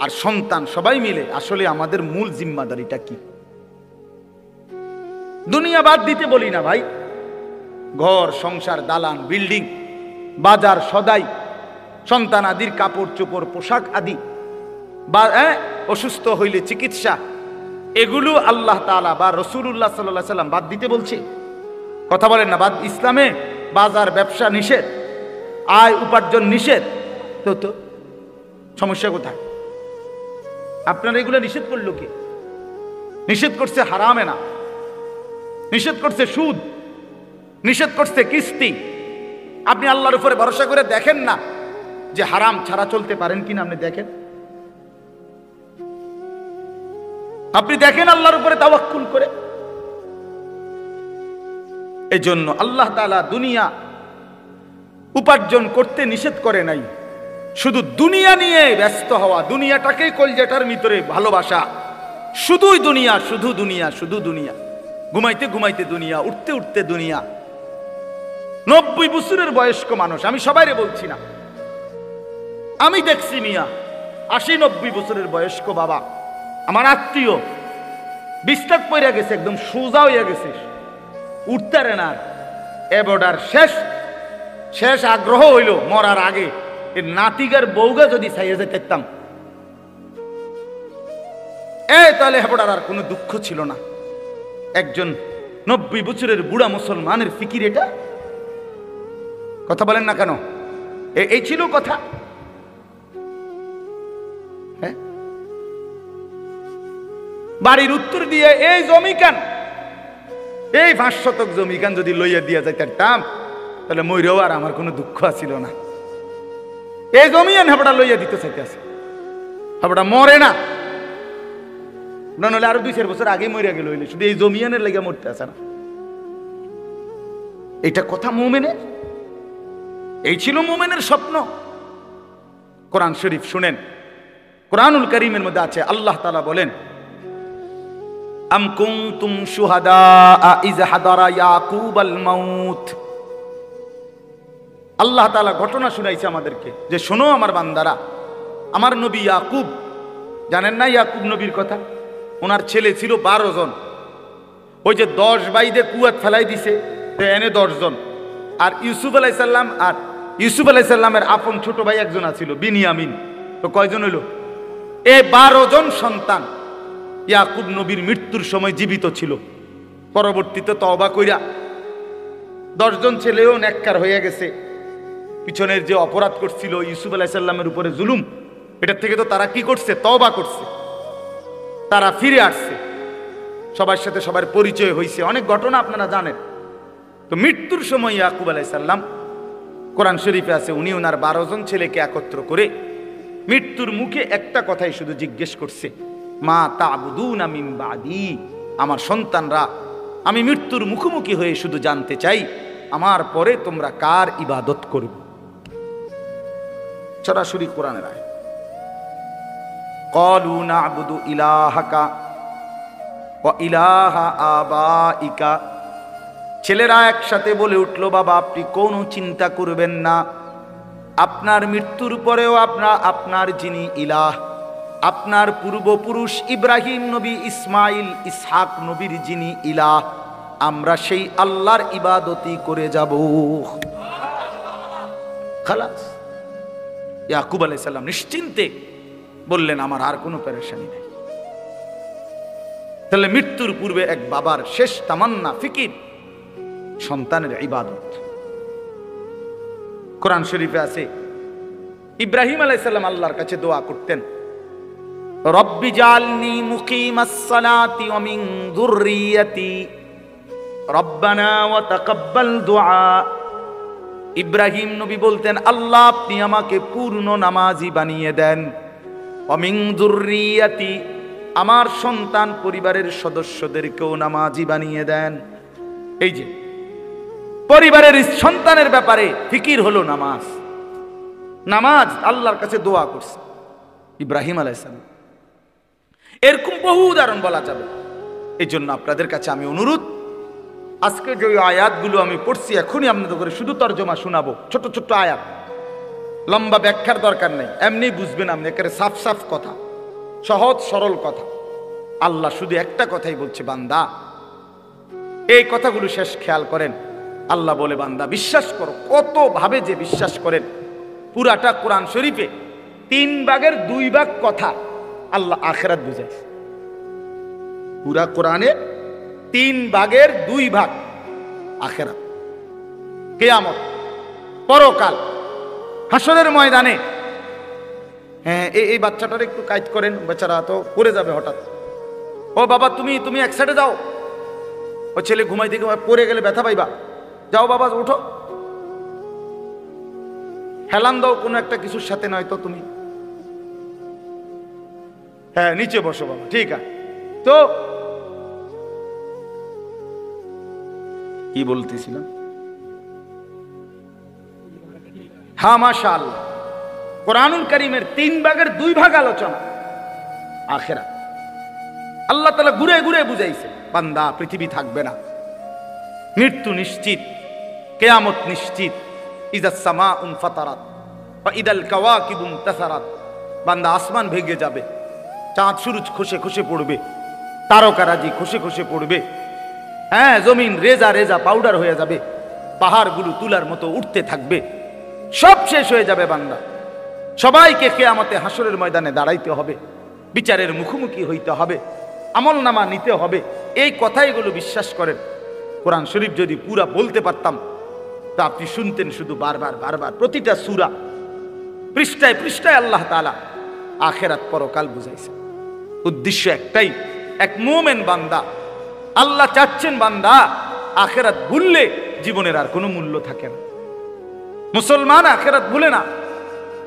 আর সন্তান সবাই মিলে আসলে আমাদের মূল জিম্মাদারিটা কি? দুনিয়া বাদ দিতে বলি না ভাই, ঘর সংসার, দালান, বিল্ডিং, বাজার সদাই, সন্তান আদির কাপড় চোপড়, পোশাক আদি, বা অসুস্থ হইলে চিকিৎসা, এগুলো আল্লাহ তাআলা বা রাসূলুল্লাহ সাল্লাল্লাহু আলাইহি সাল্লাম বাদ দিতে বলছে? কথা বলেন না। বাদ, ইসলামে বাজার ব্যবসা নিষেধ, আয় উপার্জন নিষেধ, তো সমস্যা কোথায়? আপনারা এগুলো নিষেধ করলো কি? নিষেধ করছে হারামে না, নিষেধ করছে সুদ, নিষেধ করছে কিস্তি। আপনি আল্লাহর উপরে ভরসা করে দেখেন না যে হারাম ছাড়া চলতে পারেন কিনা? আপনি দেখেন, আপনি দেখেন আল্লাহর উপরে তাওয়াক্কুল করে। এই জন্য আল্লাহ তাআলা দুনিয়া উপার্জন করতে নিষেধ করে নাই, শুধু দুনিয়া নিয়ে ব্যস্ত হওয়া, দুনিয়াটাকেই কলজেটার ভিতরে ভালোবাসা, শুধুই দুনিয়া, শুধু দুনিয়া, শুধু দুনিয়া, ঘুমাইতে ঘুমাইতে দুনিয়া, উঠতে উঠতে দুনিয়া। 90 বছরের বয়স্ক মানুষ, আমি সবাইরে বলছি না, আমি দেখছি মিয়া 80-90 বছরের বয়স্ক বাবা, আমার আত্মীয়, বিস্তার পড়ে গেছে, একদম সোজা হইয়া গেছে, উঠতে পারে না। এবর্ডার শেষ শেষ আগ্রহ হইল মরার আগে এর নাতিগার বউগা যদি চাইয়া যেতাম, তাহলে হেবড়ার আর কোনো দুঃখ ছিল না। একজন 90 বছরের বুড়া মুসলমানের ফিকির এটা? কথা বলেন না কেন? এই ছিল কথা। হ্যাঁ, বাড়ির উত্তর দিয়ে এই জমি কেন, এই 5 শতক জমি কেন যদি লইয়া দিয়া যাইতাম, তাহলে মইরেও আর আমার কোনো দুঃখ ছিল না। এই জমি হেবড়া লইয়া দিতে চাইতেছে, হেবড়া মরে না, নইলে আরো 2-4 বছর আগে মরিয়া গেল, হইলে শুধু এই জমিয়ানের লেগে মরতে আসে না। এটা কথা মুমিনের, এই ছিল মুমিনের স্বপ্ন। কোরআন শরীফ শুনেন, কুরআনুল কারীমের মধ্যে আছে, আল্লাহ তাআলা বলেন, আম কুনতুম শুহাদা ইয হাদারা ইয়াকুবাল মাউত। আল্লাহ তাআলা ঘটনা শুনাইছে আমাদেরকে যে শোনো আমার বান্দারা, আমার নবী ইয়াকুব, জানেন না ইয়াকুব নবীর কথা? ওনার ছেলে ছিল 12 জন। ওই যে 10 বাইদে কুয়াত ফেলাই দিছে, এনে 10 জন। আর ইউসুফ আলাইহিস সালামের আপন ছোট ভাই একজন আছিল বিনিয়ামিন। তো কয়জন হইল? এই 12 জন সন্তান ইয়াকুব নবীর মৃত্যুর সময় জীবিত ছিল। পরবর্তীতে তওবা কইরা 10 জন ছেলেও নেককার হয়ে গেছে। পিছনের যে অপরাধ করছিল ইউসুফ আলাইহিস সালামের উপরে জুলুম, এটার থেকে তো তারা কি করছে? তওবা করছে, তারা ফিরে আসছে, সবার সাথে সবার পরিচয় হয়েছে, অনেক ঘটনা আপনারা জানেন। তো মৃত্যুর সময় ইয়াকুব আলাইহিস সালাম, কোরআন শরীফে আছে, উনি ওনার 12 জন ছেলেকে একত্র করে মৃত্যুর মুখে একটা কথাই শুধু জিজ্ঞেস করছে, মা তা'বুদুনা মিন বাদি। আমার সন্তানরা, আমি মৃত্যুর মুখোমুখি হয়ে শুধু জানতে চাই, আমার পরে তোমরা কার ইবাদত করবে? সরাসরি কোরআনের আয়াত। ক্বালু না'বুদু ইলাহাকা ওয়া ইলাহা আবাইকা। ছেলেরা একসাথে বলে উঠল, বাবা আপনি কোনো চিন্তা করবেন না, আপনার মৃত্যুর পরেও আপনার যিনি ইলাহ, আপনার পূর্বপুরুষ ইব্রাহিম নবী, ইসমাইল, ইসহাক নবীর যিনি ইলাহ, আমরা সেই আল্লাহর ইবাদতই করে যাব। খালাস। ইয়াকুব আলাইহিস সালাম নিশ্চিন্তে বললেন, আমার আর কোনো পেরেশানি নেই। তাহলে মৃত্যুর পূর্বে এক বাবার শেষ তামান্না, ফিকির সন্তানের ইবাদত। কোরআন শরীফে আছে, ইব্রাহিম আলাইহিস সালাম আল্লাহর কাছে দোয়া করতেন, রব্বি জালনি মুকিমাস সালাতি ওয়া মিন যুররিয়াতি রব্বানা ওয়া তাকাব্বাল দুআ। ইব্রাহিম নবী বলতেন, আল্লাহ আপনি আমাকে পূর্ণ নামাজি বানিয়ে দেন, ওয়া মিন যুররিয়াতি, আমার সন্তান পরিবারের সদস্যদেরকেও নামাজি বানিয়ে দেন। এই যে পরিবারের সন্তানের ব্যাপারে ফিকির হলো নামাজ। নামাজ আল্লাহর কাছে দোয়া করছে ইব্রাহিম আলাইহিস সালাম। এরকম বহু উদাহরণ বলা যাবে। এই জন্য আপনাদের কাছে আমি অনুরোধ, আজকে যে আয়াতগুলো আমি পড়ছি এখনই আপনাদের করে শুধু তর্জমা শোনাবো, ছোট ছোট আয়াত, লম্বা ব্যাখ্যার দরকার নেই, এমনি বুঝবেন আপনি, একেবারে সাফ সাফ কথা, সহজ সরল কথা। আল্লাহ শুধু একটা কথাই বলছে, বান্দা এই কথাগুলো শেষ খেয়াল করেন। আল্লাহ বলে, বান্দা বিশ্বাস করো। কত ভাবে যে বিশ্বাস করেন। পুরাটা কোরআন শরীফে 3 ভাগের 2 ভাগ কথা আল্লাহ আখিরাত বুঝাইছে। পুরা কোরআনে 3 ভাগের 2 ভাগ আখিরাত, কিয়ামত, পরকাল, হাসরের ময়দানে। হ্যাঁ, এই বাচ্চাটার একটু কাজ করেন, বেচারা তো পড়ে যাবে হঠাৎ। ও বাবা তুমি এক সাইডে যাও, ও ছেলে ঘুমাইতে পড়ে গেলে ব্যথা পাইবা, যাও বাবা উঠো, হেলান দাও কোনো একটা কিছুর সাথে, নয়তো তুমি হ্যাঁ নিচে বসো বাবা, ঠিক আছে। তো কি বলতেছিলাম? হ্যাঁ, মাশাআল্লাহ, কোরআনুল কারীমের 3 ভাগের 2 ভাগ আলোচনা আখিরাত। আল্লাহ তাআলা ঘুরে ঘুরে বুঝাইছে, বান্দা পৃথিবী থাকবে না, মৃত্যু নিশ্চিত, কিয়ামত নিশ্চিত, ইযাস সামাউন ফাতারাত ওয়া ইদাল কাওয়াকিবু ইনতাসারাত। বান্দা আসমান ভেঙে যাবে, চাঁদ সূরজ খসে খসে পড়বে, তারকারাজি খসে খসে পড়বে, হ্যাঁ জমিন রেজা রেজা পাউডার হয়ে যাবে, পাহাড়গুলো তুলার মতো উঠতে থাকবে, সব শেষ হয়ে যাবে বান্দা। সবাইকে কিয়ামতে হাসরের ময়দানে দাঁড়াইতে হবে, বিচারের মুখোমুখি হইতে হবে, আমলনামা নিতে হবে। এই কথাইগুলো বিশ্বাস করেন। কোরআন শরীফ যদি পুরা বলতে পারতাম তা আপনি শুনতেন শুধু বারবার বারবার, প্রতিটা সূরা পৃষ্ঠায় পৃষ্ঠায় আল্লাহ তাআলা আখিরাত পরকাল বুঝাইছে। উদ্দেশ্য একটাই, এক মুমিন বান্দা, আল্লাহ চাচ্ছেন বান্দা আখিরাত ভুললে জীবনের আর কোনো মূল্য থাকে না। মুসলমান আখিরাত ভুলে না,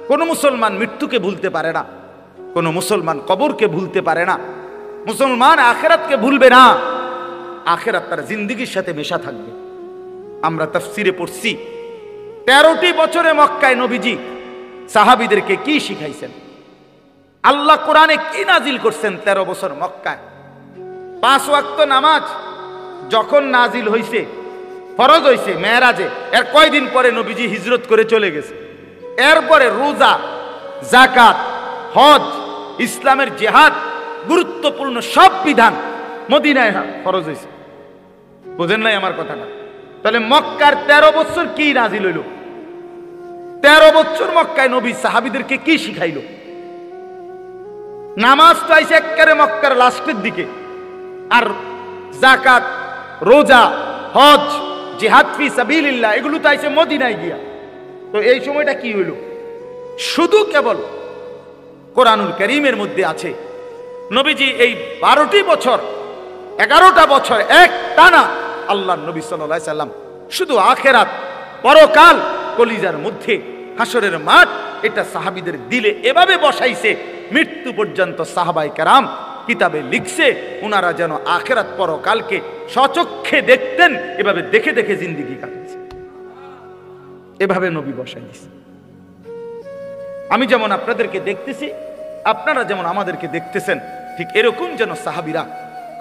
কোন মুসলমান মৃত্যুকে ভুলতে পারে না, কোন মুসলমান কবরকে ভুলতে পারে না, মুসলমান আখিরাতকে ভুলবে না। আখিরাত তার জিন্দেগির সাথে মেশা থাকবে। আমরা তাফসিরে পড়ছি 13টি বছরে মক্কায় নবীজি সাহাবীদেরকে কি শিখাইছেন। আল্লাহ কোরআনে কি নাজিল করছেন 13 বছর মক্কায়? 5 ওয়াক্ত নামাজ যখন নাজিল হইছে, ফরজ হইছে মেরাজে, এর কয়দিন পরে নবীজি হিজরত করে চলে গেছে। এরপরে রোজা, যাকাত, হজ, ইসলামের জিহাদ, গুরুত্বপূর্ণ সব বিধান মদিনায় ফরজ হইছে। বুঝেন নাই আমার কথাটা? তাহলে মক্কার 13 বছর কি নাজিল হইল? 13 বছর মক্কায় নবী সাহাবীদেরকে কি শিখাইল? নামাজ তো আইছে একেবারে মক্কার লাস্টের দিকে, আর যাকাত, রোজা, হজ, জিহাদ ফি সাবিলিল্লাহ এগুলো তো আইছে মদিনায় গিয়া। তো এই সময়টা কি হইল? শুধু কেবল কোরআনুল কারীমের মধ্যে আছে নবীজি এই 12টি বছর 11টা বছর এক টানা আল্লাহর নবী সাল্লাল্লাহু আলাইহি সাল্লাম শুধু আখিরাত, পরকাল কলিজার মধ্যে, হাসরের মাঠ, এটা সাহাবীদের দিলে এভাবে বসাইছে, মৃত্যু পর্যন্ত সাহাবায়ে কেরাম কিতাবে লিখছে ওনারা যেন আখিরাত পরকালকে স্বচক্ষে দেখতেন, এভাবে দেখে দেখে জিন্দেগি কাটাইছে। এভাবে নবী বসাই দিয়েছে। আমি যেমন আপনাদেরকে দেখতেছি, আপনারা যেমন আমাদেরকে দেখতেছেন, ঠিক এরকম যেন সাহাবীরা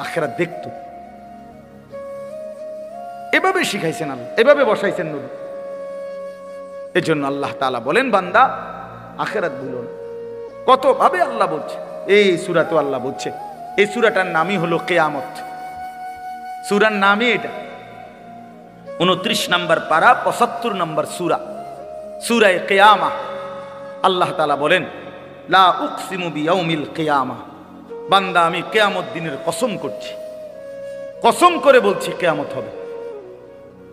আখিরাত দেখত। এভাবে শিখাইছেন আল্লাহ, এভাবে বসাইছেন নবী। এজন্য আল্লাহ তাআলা বলেন, বান্দা আখিরাত ভুলো না। কত ভাবে আল্লাহ বলছে, এই সূরাতে আল্লাহ বলছে। এই সূরাটার নামই হলো কিয়ামত। সূরার নামই এটা। 29 নম্বর পারা, 75 নম্বর সূরা, সূরা কিয়ামা। আল্লাহ তাআলা বলেন, লা উকসিমু বিয়াউমিল কিয়ামা। বান্দা আমি কিয়ামত দিনের কসম করছি, কসম করে বলছি কিয়ামত হবে।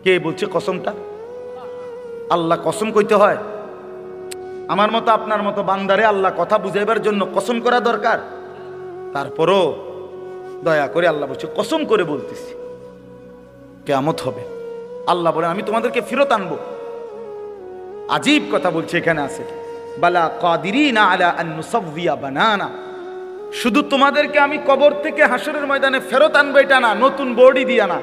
কে বলছে কসমটা? আল্লাহ কসম কইতে হয়? আমার মতো আপনার মতো বান্দারে আল্লাহ কথা বুঝাইবার জন্য কসম করা দরকার? তারপরও দয়া করে আল্লাহ বলছে কসম করে বলতেছি কিয়ামত হবে। আল্লাহ বলেন আমি তোমাদেরকে ফেরত আনবো। আজীব কথা বলছে এখানে আছে, বালা কাদিরিনা আলা আন নুসাওয়িয়া বানানা। শুধু তোমাদেরকে আমি কবর থেকে হাসরের ময়দানে ফেরত আনবো এটা না, নতুন বডি দিয়া না,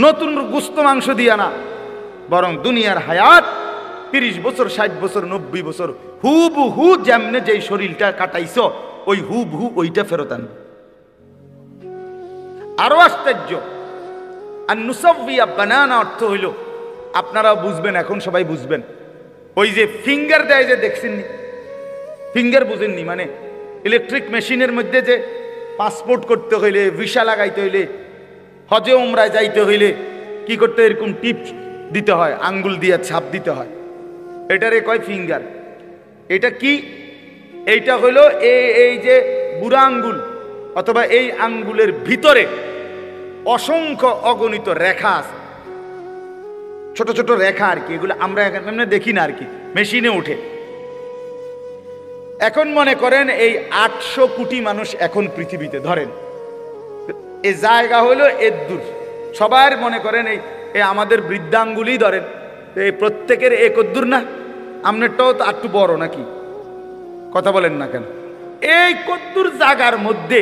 নতুন গোশত মাংস দিয়া না, বরং দুনিয়ার হায়াত 30 বছর, 60 বছর, 90 বছর হুবহু যেমনে যেই শরীরটা কাটাইছো ওই হুবহু ওইটা ফেরত আনবো। আরো আশ্চর্য, আর নুসাওয়িয়া বানানা অর্থ হইল, আপনারা বুঝবেন, এখন সবাই বুঝবেন, ওই যে ফিঙ্গার দেয় যে দেখছেন নি, ফিঙ্গার বুঝেননি? মানে ইলেকট্রিক মেশিনের মধ্যে যে পাসপোর্ট করতে হইলে, ভিসা লাগাইতে হইলে, হজে উমরায় যাইতে হইলে কি করতে, এরকম টিপ দিতে হয়, আঙ্গুল দিয়ে ছাপ দিতে হয়, এটারে কয় ফিঙ্গার। এটা কি? এইটা হইলো এই যে বুড়া আঙ্গুল অথবা এই আঙ্গুলের ভিতরে অসংখ্য অগণিত রেখা আছে, ছোট ছোট রেখা আর কি, এগুলো আমরা এখানে দেখি না আর কি, মেশিনে উঠে। এখন মনে করেন এই 800 কোটি মানুষ এখন পৃথিবীতে, ধরেন এই জায়গা হলো এর দূর, সবার মনে করেন এই আমাদের বৃদ্ধাঙ্গুলি ধরেন, এই প্রত্যেকের এক দূর না, আপনারটাও তো একটু বড় নাকি? কথা বলেন না কেন? এই কদ্দুর জায়গার মধ্যে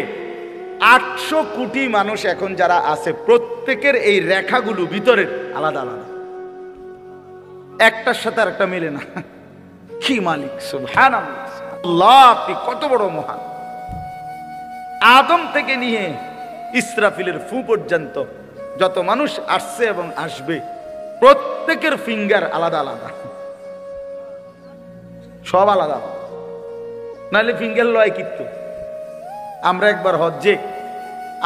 800 কোটি মানুষ এখন যারা আছে, প্রত্যেকের এই রেখাগুলো ভিতরের আলাদা আলাদা, একটার সাথে আর একটা মেলে না। কি মালিক! সুবহানাল্লাহ, আল্লাহ আপনি কত বড় মহান। আদম থেকে নিয়ে ইসরাফিলের ফু পর্যন্ত যত মানুষ আসছে এবং আসবে, প্রত্যেকের ফিঙ্গার আলাদা আলাদা, সব আলাদা, নাহলে ফিঙ্গার লয় কিন্তু। আমরা একবার হজ্জে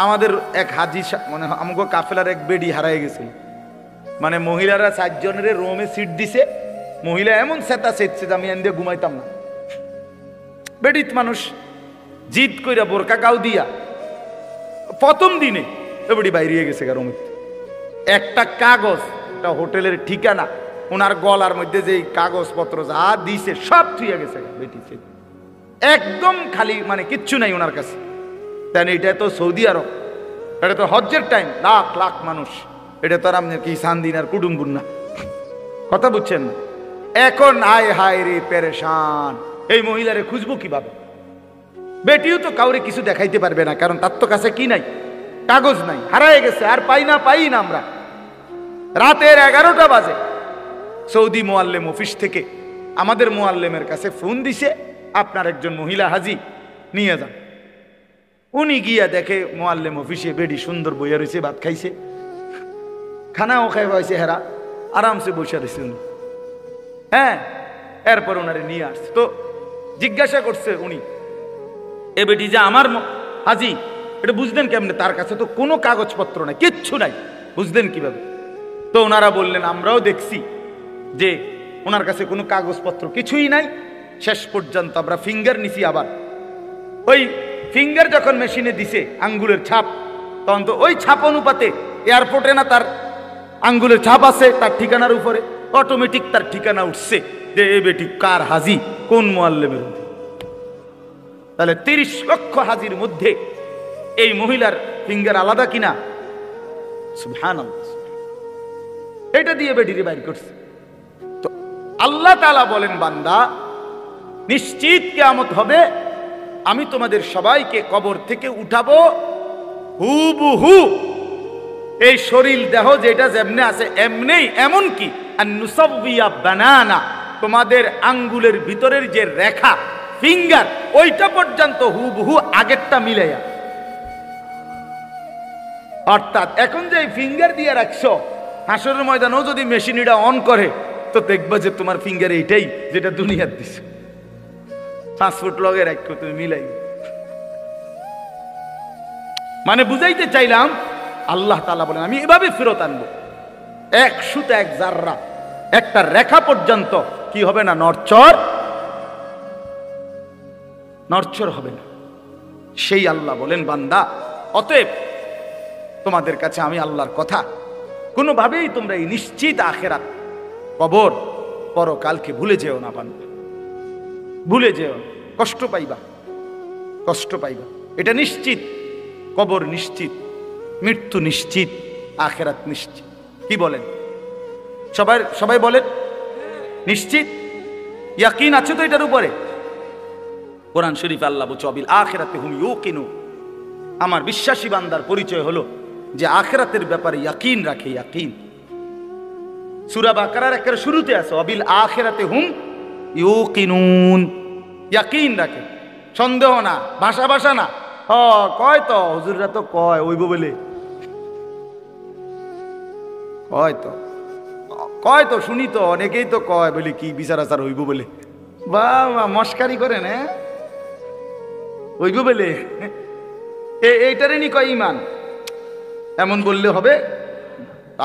আমাদের এক হাজি, মানে আমাকে কাফেলার এক বেডি হারাই গেছিল, মানে মহিলারা 4 জনের রোমে সিট দিছে, মহিলা এমন সেতা সেটছে যে আমি এন দিয়ে ঘুমাইতাম না। বেডিত মানুষ জিদ কইরা বোরকা গাও দিয়া প্রথম দিনে বেডি বাইরে গেছে রোমে। একটা কাগজ, একটা হোটেলের ঠিকানা, ওনার গলার মধ্যে যে কাগজপত্র যা দিছে সব থুইয়া গেছে বেটিছে, একদম খালি, মানে কিচ্ছু নাই ওনার কাছে। তাই এটা তো সৌদি আরব, এটা তো হজ্জের টাইম, লাখ লাখ মানুষ, এটা তো আর আপনার কি সান্দিন আর কুটুম্বুর না, কথা বুঝছেন? এখন আয় হায় রে পেরেশান, এই মহিলারে খুঁজবো কিভাবে? বেটিও তো কাউরে কিছু দেখাইতে পারবে না, কারণ তার তো কাছে কি নাই, কাগজ নাই, হারায় গেছে, আর পাই না আমরা। রাতের 11টা বাজে সৌদি মুআল্লিম অফিস থেকে আমাদের মুআল্লিমের কাছে ফোন দিছে, আপনার একজন মহিলা হাজি নিয়ে যান। উনি গিয়া দেখে মোয়াল্লেম অফিসে বেডি সুন্দর বইয়া রয়েছে, ভাত খাইছে, খানাও খাইবা হয়েছে, হেরা আরামসে বসে রয়েছে উনি। হ্যাঁ, এরপর ওনারে নিয়ে আসছে। তো জিজ্ঞাসা করছে উনি, এ বেটি যে আমার হাজি, এটা বুঝলেন কেমনে? তার কাছে তো কোনো কাগজপত্র নাই, কিচ্ছু নাই, বুঝলেন কিভাবে? তো ওনারা বললেন, আমরাও দেখছি যে ওনার কাছে কোনো কাগজপত্র কিছুই নাই। শেষ পর্যন্ত আমরা ফিঙ্গার নিছি, আবার ওই ফিঙ্গার যখন মেশিনে দিছে আঙ্গুলের ছাপ, তখন তো ওই ছাপ অনুপাতে এয়ারপোর্টে না তার আঙ্গুলের ছাপ আছে তার ঠিকানার উপরে, অটোমেটিক তার ঠিকানা উঠছে যে এ বেটি কার হাজি, কোন মুআল্লিমের। তাহলে 30 লক্ষ হাজির মধ্যে এই মহিলার ফিঙ্গার আলাদা কিনা? সুবহানাল্লাহ। এটা দিয়ে বেটিরে বাইর করছে। তো আল্লাহ তাআলা বলেন, বান্দা নিশ্চিত কিয়ামত হবে, আমি তোমাদের সবাইকে কবর থেকে উঠাবো হুবহু এই শরীর দেহ যেটা যেমনে আছে এমনেই, এমনকি আন-নুসাউইয়া বানানা, তোমাদের আঙ্গুলের ভিতরের যে রেখা ফিঙ্গার ওইটা পর্যন্ত হুবহু আগেরটা মিলাইয়া। অর্থাৎ এখন যে ফিঙ্গার দিয়ে রাখছো, হাসরের ময়দানেও যদি মেশিন এটা অন করে তো দেখবা যে তোমার ফিঙ্গার এইটাই যেটা দুনিয়ার দিছে। 5 ফুট লগে রাখো তুমি মিলাই। মানে বুঝাইতে চাইলাম, আল্লাহ তাআলা বলেন আমি এভাবে ফেরত আনবো, 1 সুতা 1 জাররা একটা রেখা পর্যন্ত কি হবে না, নড়চড় হবে না। সেই আল্লাহ বলেন, বান্দা অতএব তোমাদের কাছে আমি আল্লাহর কথা, কোনোভাবেই তোমরা এই নিশ্চিত আখিরাত, কবর, পরকালকে ভুলে যেও না বান্দা, ভুলে যেও। কষ্ট পাইবা, এটা নিশ্চিত। কবর নিশ্চিত, মৃত্যু নিশ্চিত, আখিরাত নিশ্চিত। কি বলেন সবাই বলেন নিশ্চিত? ইয়াকিন আছে তো এটার উপরে? কোরআন শরীফে আল্লাহ বলছে, অবিল আখিরাতে হুম ইউকিনু, আমার বিশ্বাসী বান্দার পরিচয় হলো যে আখিরাতের ব্যাপারে ইয়াকিন রাখে। ইয়াকিন সূরা বাকারার একেবারে শুরুতে আছে, অবিল আখিরাতে হুম ইউকিনুন, ইয়াকিন রাখে, সন্দেহ না, ভাষা না। কয় তো হুজুররা তো কয় ওইব বলে, কয় তো শুনি তো, অনেকেই তো কয় বলে কি বিচার আচার হইব বলে, বা মস্কারি করেন, হ্যাঁ হইব বলে, এইটারে নি কয় ইমান, এমন বললে হবে?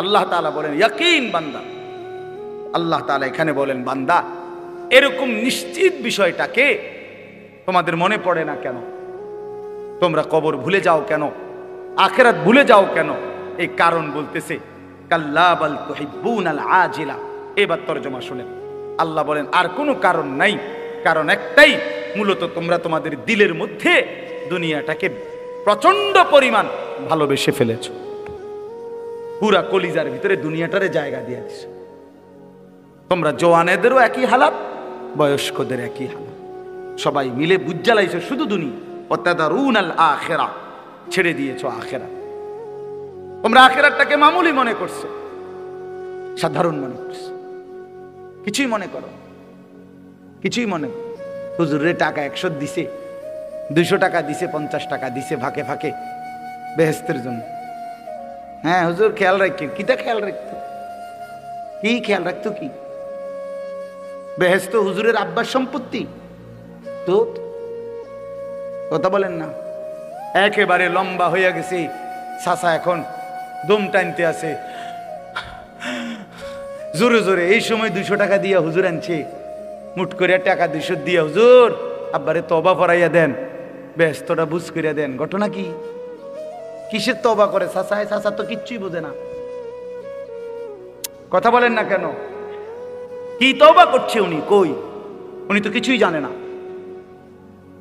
আল্লাহ তাআলা বলেন ইয়াকিন বান্দা। আল্লাহ তাআলা এখানে বলেন, বান্দা এরকম নিশ্চিত বিষয়টাকে তোমাদের মনে পড়ে না কেন? তোমরা কবর ভুলে যাও কেন? আখিরাত ভুলে যাও কেন? এই কারণ বলতেছে, কাল্লা বাল তুহিব্বুনাল আজিলা। এবার তরজমা শুনেন, আল্লাহ বলেন আর কোনো কারণ নাই, কারণ একটাই, মূলত তোমরা তোমাদের দিলের মধ্যে দুনিয়াটাকে প্রচন্ড পরিমাণ ভালোবেসে ফেলেছো, পুরা কলিজার ভিতরে দুনিয়াটারে জায়গা দিয়ে দিছো। তোমরা জওয়ানেদেরও একই হালাত, বয়স্কদের একই হালাত, সবাই মিলে বুঝালাইছো শুধু দুনিয়া। ওয়াতাদারুনাল আখিরা, ছেড়ে দিয়েছো আখিরাত। তোমরা আখিরাতটাকে মামুলি মনে করছো, সাধারণ মনে করছো, কিছুই মনে করো, কিছুই মনে। হুজুরের টাকা 100 দিছে, 200 টাকা দিছে, 50 টাকা দিছে ফাঁকে ফাঁকে বেহেশতের জন্য। হ্যাঁ হুজুর খেয়াল রাখেন, কিটা খেয়াল রাখতো? কি খেয়াল রাখতো? কি বেহেশত হুজুরের আব্বার সম্পত্তি? তো কথা বলেন না, একেবারে লম্বা হইয়া গেছে চাচা, এখন দম টানতে আছে জোরে জোরে। এই সময় 200 টাকা দিয়া হুজুর আনছে, মুট করে টাকা 200 দিয়া হুজুর আব্বারে তওবা পড়াইয়া দেন, বেহেশতটা বুঝ করিয়া দেন। ঘটনা কি? কিসের তওবা করে চাচা? চাচা তো কিচ্ছুই বোঝে না। কথা বলেন না কেন? কি তওবা করছে উনি? কই, উনি তো কিছুই জানে না,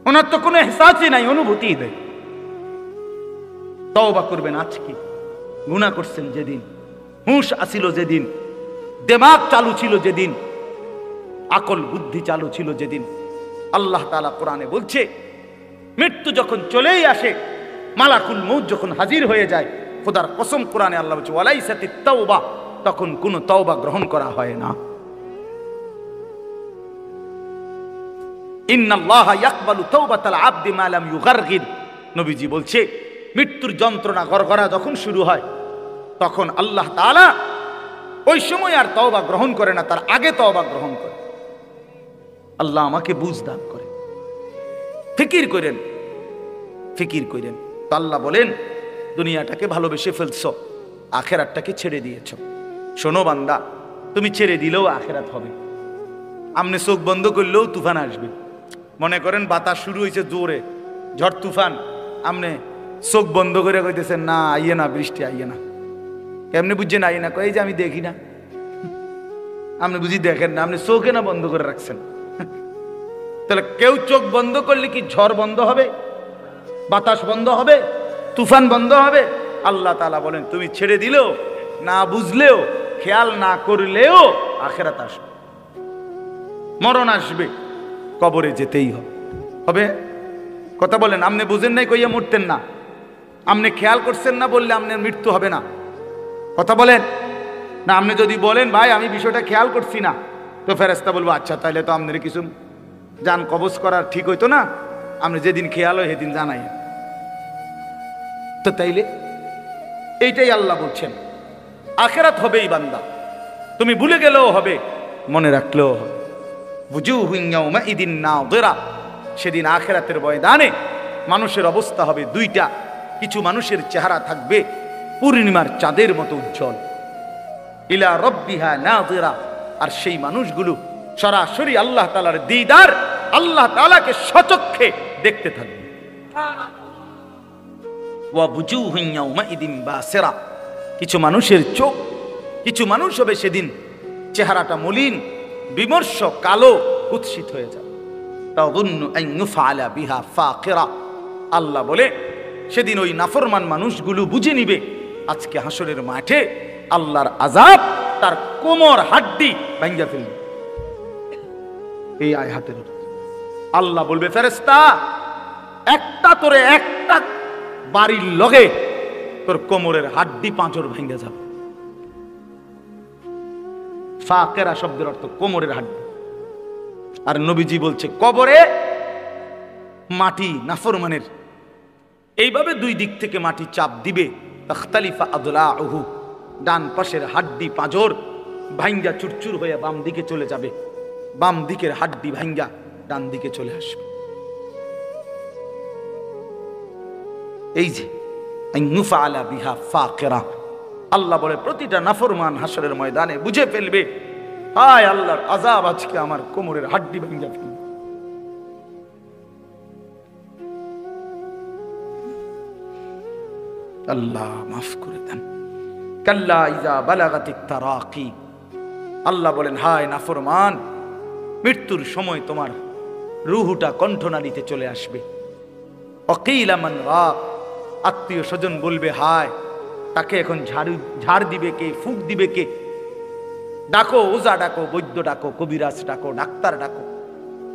ওনার তো কোনো এহসাসই নাই, অনুভূতি নেই। তওবা করবেন আজকে। গুনাহ করছেন যেদিন, হুঁশ আসিল যেদিন, দিমাগ চালু ছিল যেদিন, আকল বুদ্ধি চালু ছিল যেদিন। আল্লাহ তাআলা কোরআনে বলছে, মৃত্যু যখন চলেই আসে, মালাকুল মউত যখন হাজির হয়ে যায়, খোদার কসম কোরআনে আল্লাহ বলছে ওয়ালাইসাতিত তাওবা, তখন কোনো তওবা গ্রহণ করা হয় না। ইন্নাল্লাহা ইয়াকবালু তাওবাতাল আবদি মা লাম ইউগারগির। নবীজি বলছে মৃত্যুর যন্ত্রণা গড়গড়া যখন শুরু হয় তখন আল্লাহ তাআলা ওই সময় আর তওবা গ্রহণ করে না, তার আগে তওবা গ্রহণ করে। আল্লাহ আমাকে বুঝ দান করে। ফিকির করেন, ফিকির করেন। তো আল্লাহ বলেন দুনিয়াটাকে ভালোবেসে ফেলছো, আখেরাতটাকে ছেড়ে দিয়েছ। শোনো বান্দা, তুমি ছেড়ে দিলেও আখেরাত হবে। আপনি চোখ বন্ধ করলেও তুফান আসবে। মনে করেন বাতাস শুরু হয়েছে জোরে, ঝড় তুফান, আপনি চোখ বন্ধ করে কইতেছেন না আইয়ে না, বৃষ্টি আইয়ে না। কেমনে বুঝছেন আইয়ে না? কই যে আমি দেখি না। আপনি বুঝি দেখেন না, আপনি চোখে না বন্ধ করে রাখছেন। তাহলে কেউ চোখ বন্ধ করলে কি ঝড় বন্ধ হবে, বাতাস বন্ধ হবে, তুফান বন্ধ হবে? আল্লাহ তাআলা বলেন তুমি ছেড়ে দিলেও, না বুঝলেও, খেয়াল না করলেও আখেরাত আসবে, মরণ আসবে, কবরে যেতেই হবে। কথা বলেন, আপনি বুঝেন নাই কইয়া মরতেন না, আপনি খেয়াল করছেন না বললে আপনার মৃত্যু হবে না। কথা বলেন না। আপনি যদি বলেন ভাই আমি বিষয়টা খেয়াল করছি না, তো ফেরেশতা বলবো আচ্ছা তাইলে তো আপনার কিছু জান কবজ করার ঠিক হইতো না, আপনি যেদিন খেয়াল হয় সেদিন জানাই। তো তাইলে এইটাই আল্লাহ বলছেন আখেরাত হবেই বান্দা, তুমি ভুলে গেলেও হবে, মনে রাখলেও হবে। বুজুহুন ইয়াউমাইদিন নাযিরা, সেদিন আখেরাতের ময়দানে মানুষের অবস্থা হবে দুইটা। কিছু মানুষের চেহারা থাকবে পূর্ণিমার চাঁদের মতো উজ্জ্বল, ইলা রাব্বিহা নাযিরা, আর সেই মানুষগুলো সরাসরি আল্লাহ তাআলার দিদার, আল্লাহ তাআলাকে সচক্ষে দেখতে থাকবে। ওয়া বুজুহুন ইয়াউমাইদিন বাসিরা, কিছু মানুষের চোখ, কিছু মানুষ হবে সেদিন চেহারাটা মলিন, বিমর্ষ, কালো, কুৎসিত হয়ে যাবে। তাযুন্নু আন ইউফআলা বিহা ফাকিরা, আল্লাহ বলে সেদিন ওই নাফরমান মানুষগুলো বুঝে নিবে আজকে হাসরের মাঠে আল্লাহর আযাব তার কোমর হাড্ডি ভাঙা ফেলবে। এই আয়াতের আল্লাহ বলবে ফেরেশতা একটা তোরে একটা বাড়ির লগে তোর কোমরের হাড্ডি পাঁচর ভেঙে যাবে। ফাকেরা শব্দের অর্থ কোমরের হাড্ডি। আর নবীজি বলছে কবরে মাটি নাফরমানের এইভাবে দুই দিক থেকে মাটি চাপ দিবে, তাখতালিফা আদলাউহু, ডান পাশের হাড্ডি পাঁজর ভাঙ্গা চুরচুর হয়ে বাম দিকে চলে যাবে, বাম দিকের হাড্ডি ভাঙ্গা ডান দিকে চলে আসবে। এই যে আইনুফআলা বিহা ফাকিরা, আল্লাহ বলে প্রতিটা নাফরমান হাসরের ময়দানে বুঝে ফেলবে হায় আল্লাহর আযাব আজকে আমার কোমরের হাড্ডি ভাঙ্গা ফেলবে। আল্লাহ মাফ করে দেন। কাল্লা ইযা বালাগাতিত তারাকি, আল্লাহ বলেন হায় নাফরমান, মৃত্যুর সময় তোমার রূহটা কণ্ঠনালীতে চলে আসবে। অকিলা মান রাক, আত্মীয় স্বজন বলবে হায় তাকে এখন ঝাড় দিবে কে, ফুক দিবে কে? ডাকো, ওজা ডাকো, বৈদ্য ডাকো, কবিরাজ ডাকো, ডাক্তার ডাকো।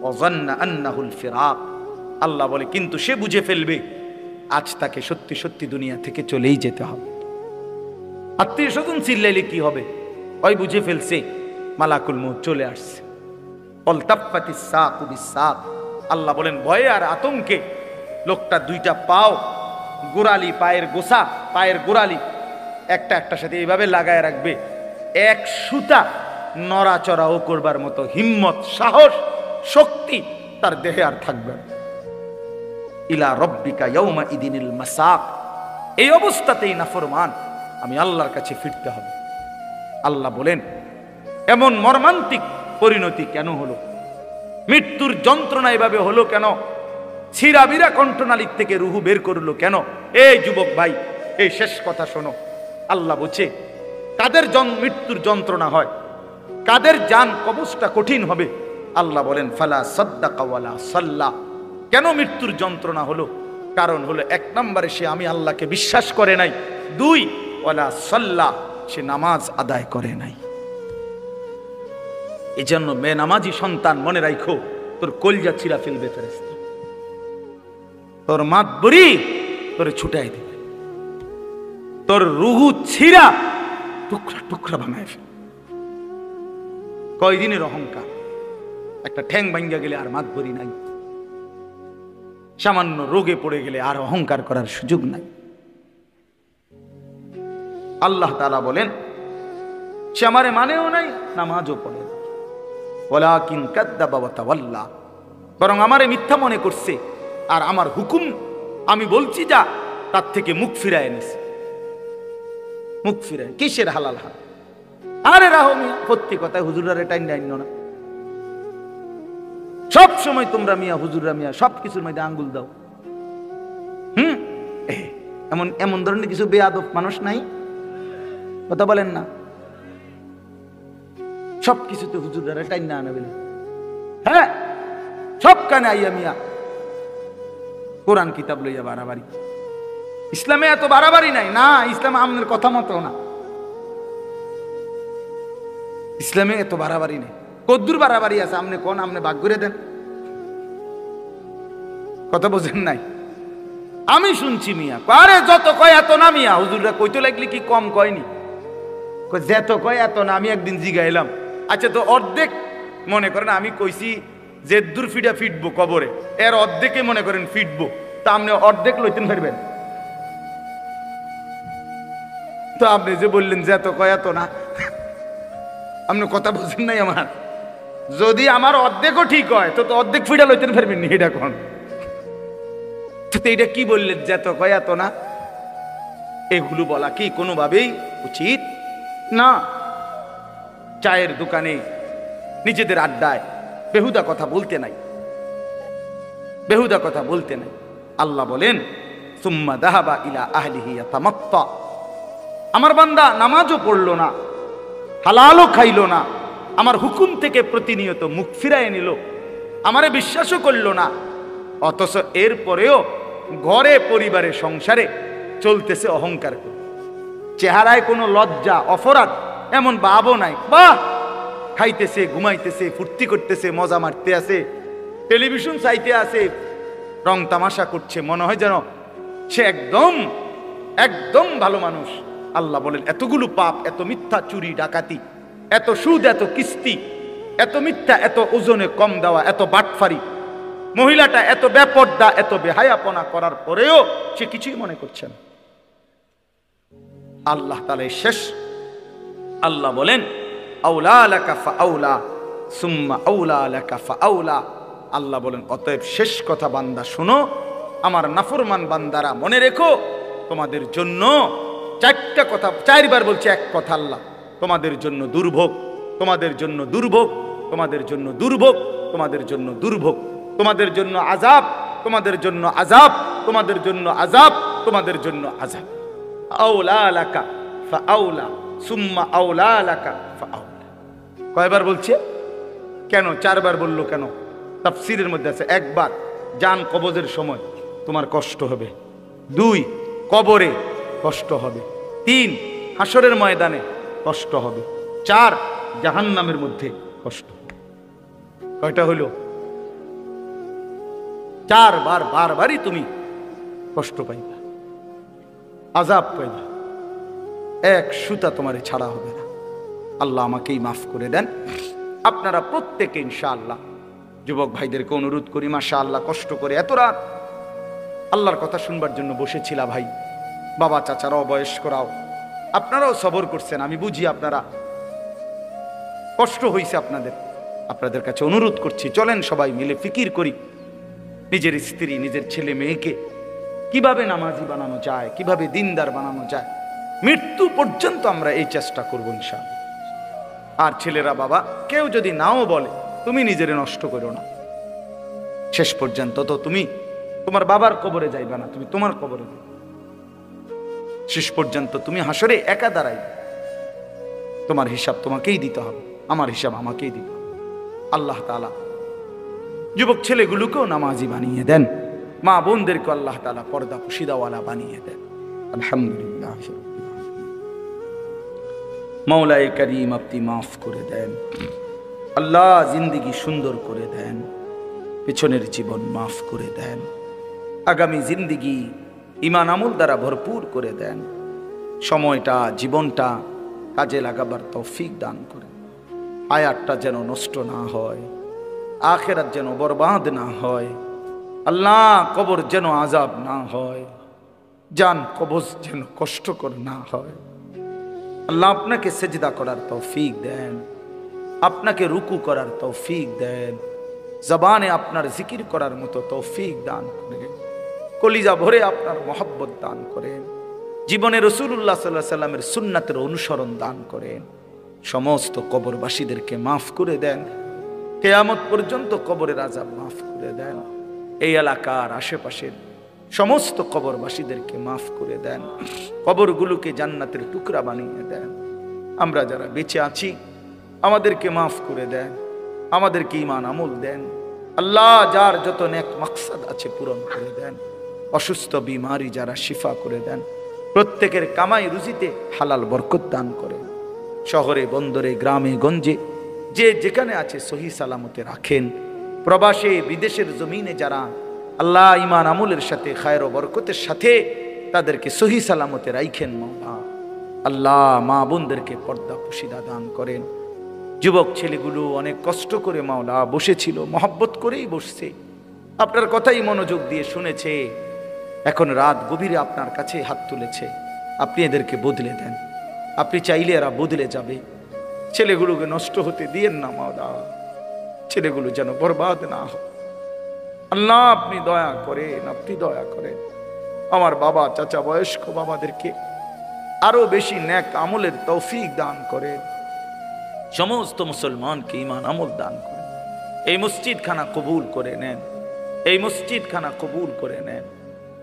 অযান্না আন্নাহুল ফিরাক, আল্লাহ বলে কিন্তু সে বুঝে ফেলবে আজ তাকে সত্যি সত্যি দুনিয়া থেকে চলেই যেতে হবে। আত্মীয় স্বজন চিল্লাইলে কি হবে? ওই বুঝে ফেলছে মালাকুল মউত চলে আসছে। অলতাফাতিস সাকু বিসাক, আল্লাহ বলেন ভয়ে আর আতঙ্কে লোকটা দুইটা পাও, গোড়ালি, পায়ের গোসা, পায়ের গোড়ালি একটা একটার সাথে এইভাবে লাগায় রাখবে। এক সুতা নড়াচড়াও করবার মতো হিম্মত, সাহস, শক্তি তার দেহে আর থাকবে না। ইলা রব্বিকা ইয়াউমা ইদিনিল মাসাক, এই অবস্থাতেই নাফরমান আমি আল্লাহর কাছে ফিরতে হবে। আল্লাহ বলেন এমন মর্মান্তিক পরিণতি কেন হলো? মৃত্যুর যন্ত্রণা এভাবে হলো কেন? ছিরাবিরা কণ্ঠনালীর থেকে রুহু বের করলো কেন? এই যুবক ভাই, এই শেষ কথা শোনো। আল্লাহ বলছে কাদের মৃত্যুর যন্ত্রণা হয়, কাদের জান কবজটা কঠিন হবে, আল্লাহ বলেন ফালা সাদ্দাকা ওয়ালা সাল্লা। কেন মৃত্যুর যন্ত্রণা হলো? কারণ হলো এক নম্বরে সে আমি আল্লাহকে বিশ্বাস করে নাই, দুই ওয়ালা সাল্লা, সে নামাজ আদায় করে নাই। এই জন্য বেনামাজি সন্তান মনে রাখো তোর কলজা ছিঁড়া ফেলবে ফেরেশতা, তোর মাতবরি তোরে ছুটাই দিবে, তোর রুহু ছিঁড়া টুকরা টুকরা বানায় ফেলবে। কয়দিনের অহংকার, একটা ঠ্যাং ভাঙ্গা গেলে আর মাতবরি নাই। সামান্য রোগে পড়ে গেলে আর অহংকার করার সুযোগ নাই। আল্লাহ তাআলা বলেন সে আমারে মানেও নাই, নামাজও পড়ে না। ওয়ালাকিন কাযযাবা ওয়া তাওয়াল্লা, বরং আমারে মিথ্যা মনে করছে আর আমার হুকুম আমি বলছি যা তার থেকে মুখ ফিরায় এনেছে। মুখ ফিরায় কিসের হালাল হাল? আরে রাহো মিয়া, সত্যি কথা, হুজুরারে টাইন ডাইন না, সব সময় তোমরা মিয়া হুজুররা মিয়া সব কিছুর মধ্যে আঙ্গুল দাও। এমন এমন ধরনের কিছু বেয়াদব মানুষ নাই? কথা বলেন না, সব কিছুতে হুজুররা টাইন না আনবে। হ্যাঁ, সব কানে আইয়া মিয়া কোরআন কিতাব লইয়া বাড়াবাড়ি। ইসলামে এত বাড়াবাড়ি নাই না, ইসলাম আপনার কথা মতো না, ইসলামে এত বাড়াবাড়ি নেই। কদ্দুর বাড়াবাড়ি আছে আপনি কোন, আপনি ভাগ করে দেন। কথা বোঝেন নাই? আমি শুনছি মিয়া আরে যত কয় এত না মিয়া, হুজুররা কইতে লাগলি কি কম কয়নি, যেত কয় এত না। আমি একদিন জিগাইলাম, আচ্ছা তো অর্ধেক মনে করেন আমি কইছি যে দূর ফিডা ফিটবো কবরে, এর অর্ধেকে মনে করেন ফিটবো, তা আপনি অর্ধেক লইতেন ফেরবেন? তো আপনি যে বললেন যে এত কয় এত না, আপনি কথা বুঝেন নাই আমার। যদি আমার অর্ধেকও ঠিক হয় তো অর্ধেক ফিডা লইতেন ফেরবেন নি? এটা কোন, এটা কি বললেন যে এত কয় এত না? এগুলো বলা কি কোনোভাবেই উচিত না। চায়ের দোকানে নিজেদের আড্ডায় বেহুদা কথা বলতে নাই, বেহুদা কথা বলতে নাই। আল্লাহ বলেন সুম্মা যাহাবা ইলা আহলিহি ইয়াতামাত্তা, আমার বান্দা নামাজও পড়লো না, হালালও খাইলো না, আমার হুকুম থেকে প্রতিনিয়ত মুখ ফিরায় নিল, আমারে বিশ্বাসও করলো না, অথচ এরপরেও ঘরে পরিবারে সংসারে চলতেছে অহংকার করে। চেহারায় কোনো লজ্জা অপরাধ এমন ভাবও নাই, বাহ খাইতেছে, ঘুমাইতেছে, ফুর্তি করতেছে, মজা মারতে আছে, টেলিভিশন চাইতে আছে, রং তামাশা করছে, মনে হয় যেন সে একদম একদম ভালো মানুষ। আল্লাহ বলেন এতগুলো পাপ, এত মিথ্যা, চুরি ডাকাতি, এত সুদ, এত কিস্তি, এত মিথ্যা, এত ওজনে কম দেওয়া, এত বাটফারি, মহিলাটা এত বেপর্দা, এত বেহায়াপনা করার পরেও সে কিছুই মনে করছে না। আল্লাহ তাআলা শেষ আল্লাহ বলেন আউলা লাকা ফাআউলা সুম্মা আউলা লাকা ফাআউলা। আল্লাহ বলেন অতএব শেষ কথা বান্দা শোনো, আমার নাফরমান বান্দারা মনে রেখো, তোমাদের জন্য চারটা কথা, চারবার বলছে এক কথা আল্লাহ, তোমাদের জন্য দুর্ভোগ, তোমাদের জন্য দুর্ভোগ, তোমাদের জন্য দুর্ভোগ, তোমাদের জন্য দুর্ভোগ, তোমাদের জন্য আযাব, তোমাদের জন্য আযাব, তোমাদের জন্য আযাব, তোমাদের জন্য আযাব। আউলা লাকা ফাআউলা সুম্মা আউলা লাকা ফাআউলা। কয়বার বলছে? কেন চারবার বললো কেন? তাফসীরের মধ্যে আছে, একবার জান কবজের সময় তোমার কষ্ট হবে, 2 কবরে কষ্ট হবে, 3 হাসরের ময়দানে কষ্ট হবে, 4 জাহান্নামের মধ্যে কষ্ট হবে। কয়টা হলো? 4 বার, বারবারই তুমি কষ্ট পাইবা, আযাব পাইবা, এক সুতা তোমারে ছাড়া হবে না। আল্লাহ আমাকেই মাফ করে দেন। আপনারা প্রত্যেকে ইনশাআল্লাহ, যুবক ভাইদেরকে অনুরোধ করি, মাশাআল্লাহ কষ্ট করে এত রাত আল্লাহর কথা শুনবার জন্য বসেছিলা ভাই, বাবা চাচারাও, বয়স্করাও, আপনারাও সবর করছেন, আমি বুঝি আপনারা কষ্ট হয়েছে আপনাদের। আপনাদের কাছে অনুরোধ করছি, চলেন সবাই মিলে ফিকির করি, নিজের স্ত্রী, নিজের ছেলে মেয়েকে কিভাবে নামাজি বানানো যায়, কিভাবে দিনদার বানানো যায়। মৃত্যু পর্যন্ত আমরা এই চেষ্টা করব ইনশাআল্লাহ। আর ছেলেরা, বাবা কেউ যদি নাও বলে, তুমি নিজেরে নষ্ট করো না, শেষ পর্যন্ত তো তুমি তোমার বাবার কবরে যাইবা না, তুমি তোমার কবরে যাইবা। শেষ পর্যন্ত তুমি হাসরে একা দাঁড়াইবে, তোমার হিসাব তোমাকেই দিতে হবে, আমার হিসাব আমাকেই দিতে হবে। আল্লাহ তাআলা যুবক ছেলেগুলোকেও নামাজি বানিয়ে দেন, মা বোনদেরকে আল্লাহ তাআলা পর্দা পুশিদাওয়ালা বানিয়ে দেন। আলহামদুলিল্লাহ। মৌলায়ে করিম আপনি মাফ করে দেন আল্লাহ, জিন্দেগি সুন্দর করে দেন, পেছনের জীবন মাফ করে দেন, আগামী জিন্দেগি ঈমান আমল দ্বারা ভরপুর করে দেন, সময়টা জীবনটা কাজে লাগাবার তৌফিক দান করেন, হায়াতটা যেন নষ্ট না হয়, আখিরাত যেন বরবাদ না হয়, আল্লাহ কবর যেন আযাব না হয়, জান কবজ যেন কষ্টকর না হয়। আল্লাহ আপনাকে সেজদা করার তৌফিক দেন, আপনাকে রুকু করার তৌফিক দেন, জবানে আপনার জিকির করার মতো তৌফিক দান করেন, কলিজা ভরে আপনার মহব্বত দান করেন, জীবনে রাসূলুল্লাহ সাল্লাল্লাহু আলাইহি সাল্লামের সুন্নাতের অনুসরণ দান করেন। সমস্ত কবরবাসীদেরকে মাফ করে দেন, কিয়ামত পর্যন্ত কবরের আযাব মাফ করে দেন। এই এলাকার আশেপাশের সমস্ত কবরবাসীদেরকে মাফ করে দেন, কবরগুলোকে জান্নাতের টুকরা বানিয়ে দেন। আমরা যারা বেঁচে আছি আমাদেরকে মাফ করে দেন, আমাদেরকে ঈমান আমল দেন। আল্লাহ যার যত নেক মাকসাদ আছে পূরণ করে দেন, অসুস্থ বিমারি যারা শিফা করে দেন, প্রত্যেকের কামাই রুজিতে হালাল বরকত দান করেন। শহরে বন্দরে গ্রামে গঞ্জে যে যেখানে আছে সহি সালামতে রাখেন। প্রবাসে বিদেশের জমিনে যারা আল্লাহ ঈমান আমলের সাথে খায়ের ও বরকতের সাথে তাদেরকে সহি সালামতে রাখেন মাওলা। আল্লাহ মা বোনদেরকে পর্দা পুশিদা দান করেন। যুবক ছেলেগুলো অনেক কষ্ট করে মাওলা বসেছিল, মহব্বত করেই বসছে, আপনার কথাই মনোযোগ দিয়ে শুনেছে, এখন রাত গভীরে আপনার কাছে হাত তুলেছে। আপনি এদেরকে বদলে দেন, আপনি চাইলে এরা বদলে যাবে। ছেলেগুলোকে নষ্ট হতে দিয়েন না মাওলা, ছেলেগুলো যেন বরবাদ না হয়। আল্লাহ আপনি দয়া করেন, আপনি দয়া করেন। আমার বাবা চাচা বয়স্ক বাবাদেরকে আরো বেশি নেক আমলের তৌফিক দান করেন। সমস্ত মুসলমানকে ঈমান আমল দান করেন। এই মসজিদখানা কবুল করে নেন, এই মসজিদখানা কবুল করে নেন।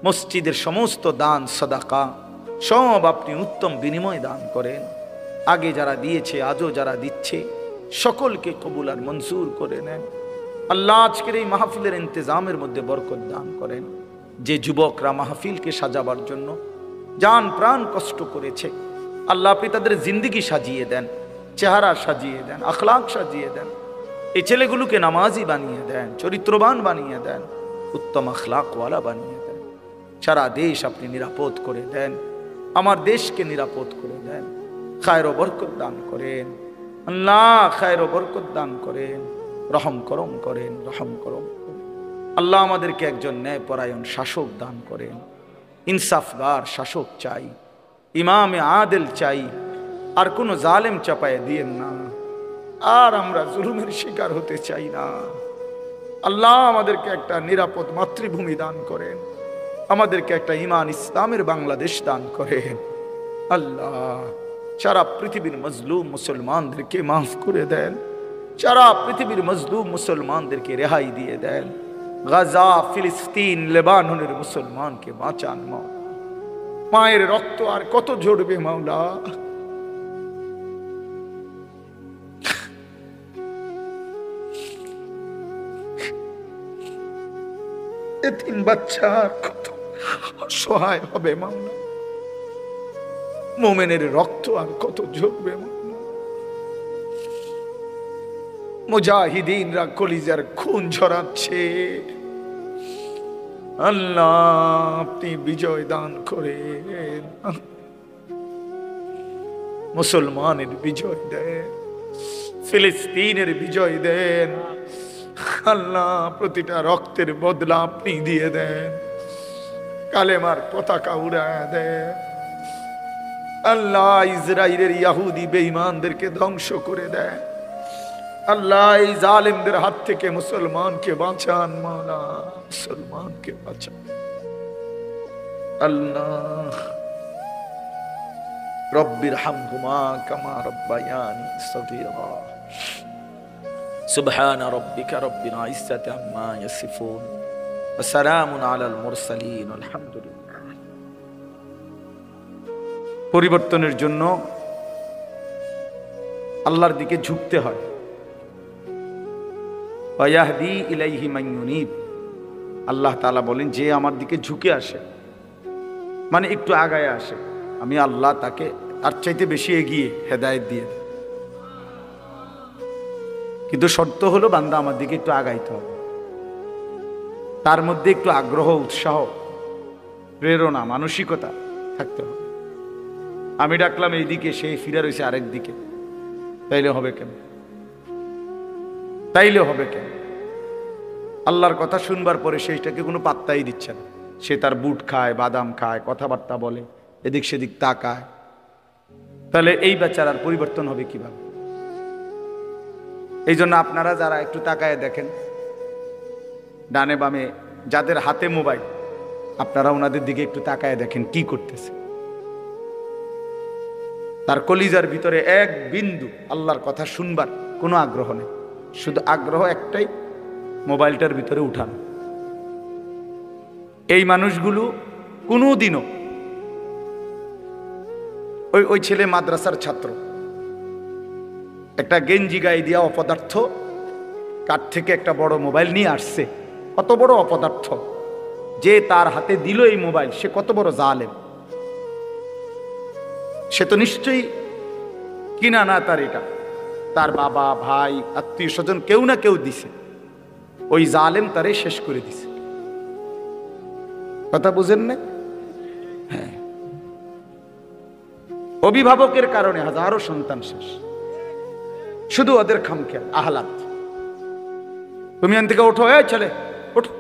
মসজিদের সমস্ত দান সাদাকা সব আপনি উত্তম বিনিময় দান করেন। আগে যারা দিয়েছে আজও যারা দিচ্ছে সকলকে কবুল আর মঞ্জুর করে নেন। আল্লাহ আজকের এই মাহফিলের ইন্তজামের মধ্যে বরকত দান করেন। যে যুবকরা মাহফিলকে সাজাবার জন্য জান প্রাণ কষ্ট করেছে, আল্লাহ আপনি তাদের জিন্দেগি সাজিয়ে দেন, চেহারা সাজিয়ে দেন, আখলাক সাজিয়ে দেন। এই ছেলেগুলোকে নামাজি বানিয়ে দেন, চরিত্রবান বানিয়ে দেন, উত্তম আখলাকওয়ালা বানিয়ে দেন। সারা দেশ আপনি নিরাপদ করে দেন, আমার দেশকে নিরাপদ করে দেন। খায়ের ও বরকত দান করেন আল্লাহ, খায়ের ও বরকত দান করেন, রহম করম করেন, রহম করম করেন। আল্লাহ আমাদেরকে একজন ন্যায়পরায়ণ শাসক দান করেন। ইনসাফগার শাসক চাই, ইমামে আদেল চাই, আর কোনো জালেম চাপায় দিয়েন না। আর আমরা জুলুমের শিকার হতে চাই না। আল্লাহ আমাদেরকে একটা নিরাপদ মাতৃভূমি দান করেন, আমাদেরকে একটা ঈমান ইসলামের বাংলাদেশ দান করেন। আল্লাহ সারা পৃথিবীর মজলুম মুসলমানদেরকে মাফ করে দেন, সারা পৃথিবীর মজলুম মুসলমানদেরকে রেহাই দিয়ে দেন। গাজা, ফিলিস্তিন, লেবাননের মুসলমানকে বাঁচান মাওলা। মায়ের রক্ত আর কত ঝরবে মাওলা? এতিম বাচ্চার কত অসহায় হবে মাওলা। মোমেনের রক্ত আর কত ঝরবে মাওলা। মুজাহিদিনরা কলিজার খুন ঝরাচ্ছে। আল্লাহ আপনি বিজয় দান করেন, মুসলমানের বিজয় দেন, ফিলিস্তিনের বিজয় দেন। আল্লাহ প্রতিটা রক্তের বদলা আপনি দিয়ে দেন, কালেমার পতাকা উড়ায় দেন। আল্লাহ ইসরায়েলের ইহুদি বেঈমানদেরকে ধ্বংস করে দেন। আল্লাহ এই জালেমদের হাত থেকে মুসলমানকে বাঁচান মাওলা, মুসলমানকে বাঁচান। আল্লাহ রব্বির হামহুমা কামা রব্বায়ানি সগীরা। সুবহান রাব্বিকা রব্বিল ইজ্জাতি আম্মা ইয়াসিফুন ওয়া সালামুন আলাল মুরসালিন আলহামদুলিল্লাহ। পরিবর্তনের জন্য আল্লাহর দিকে ঝুঁকতে হয়। ওয়াহদি ইলাইহি মান ইউনিব। আল্লাহ তাআলা বলেন যে আমার দিকে ঝুঁকে আসে, মানে একটু আগায় আসে, আমি আল্লাহ তাকে তার চাইতে বেশি এগিয়ে হেদায়েত দিয়ে দেয়। কিন্তু শর্ত হলো বান্দা আমার দিকে একটু আগাইতে হবে, তার মধ্যে একটু আগ্রহ, উৎসাহ, প্রেরণা, মানসিকতা থাকতে হবে। আমি ডাকলাম এইদিকে, সে ফিরে রয়েছে আরেক দিকে, তাইলে হবে কেন? তাইলে হবে কেন? আল্লাহর কথা শুনবার পরে সেইটাকে কোনো পাত্তাই দিচ্ছে না। সে তার বুট খায়, বাদাম খায়, কথাবার্তা বলে, এদিক সেদিক তাকায়। তাহলে এই বেচারার পরিবর্তন হবে কিভাবে? এই জন্য আপনারা যারা একটু তাকায় দেখেন ডানে বামে যাদের হাতে মোবাইল, আপনারা ওনাদের দিকে একটু তাকায় দেখেন কি করতেছে। তার কলিজার ভিতরে এক বিন্দু আল্লাহর কথা শুনবার কোনো আগ্রহ নেই, শুধু আগ্রহ একটাই, মোবাইলটার ভিতরে উঠানো। এই মানুষগুলো কোনোদিনও ওই ছেলে মাদ্রাসার ছাত্র, একটা গেঞ্জি গায়ে দিয়া অপদার্থ কাঠ থেকে একটা বড় মোবাইল নিয়ে আসছে। কত বড় অপদার্থ যে তার হাতে দিল এই মোবাইল, সে কত বড় জালেম। সে তো নিশ্চয়ই কিনা না, তার এটা তার বাবা ভাই আত্মীয় স্বজন কেউ না কেউ দিছে। ওই জালেম তারে শেষ করে দিছে। কথা বুঝেন না? হ্যাঁ, অভিভাবকের কারণে হাজারো সন্তান শেষ, শুধু ওদের খামখেয়াল আহলাদ। তুমি এখান থেকে ওঠো, এই ছেলে ওঠো,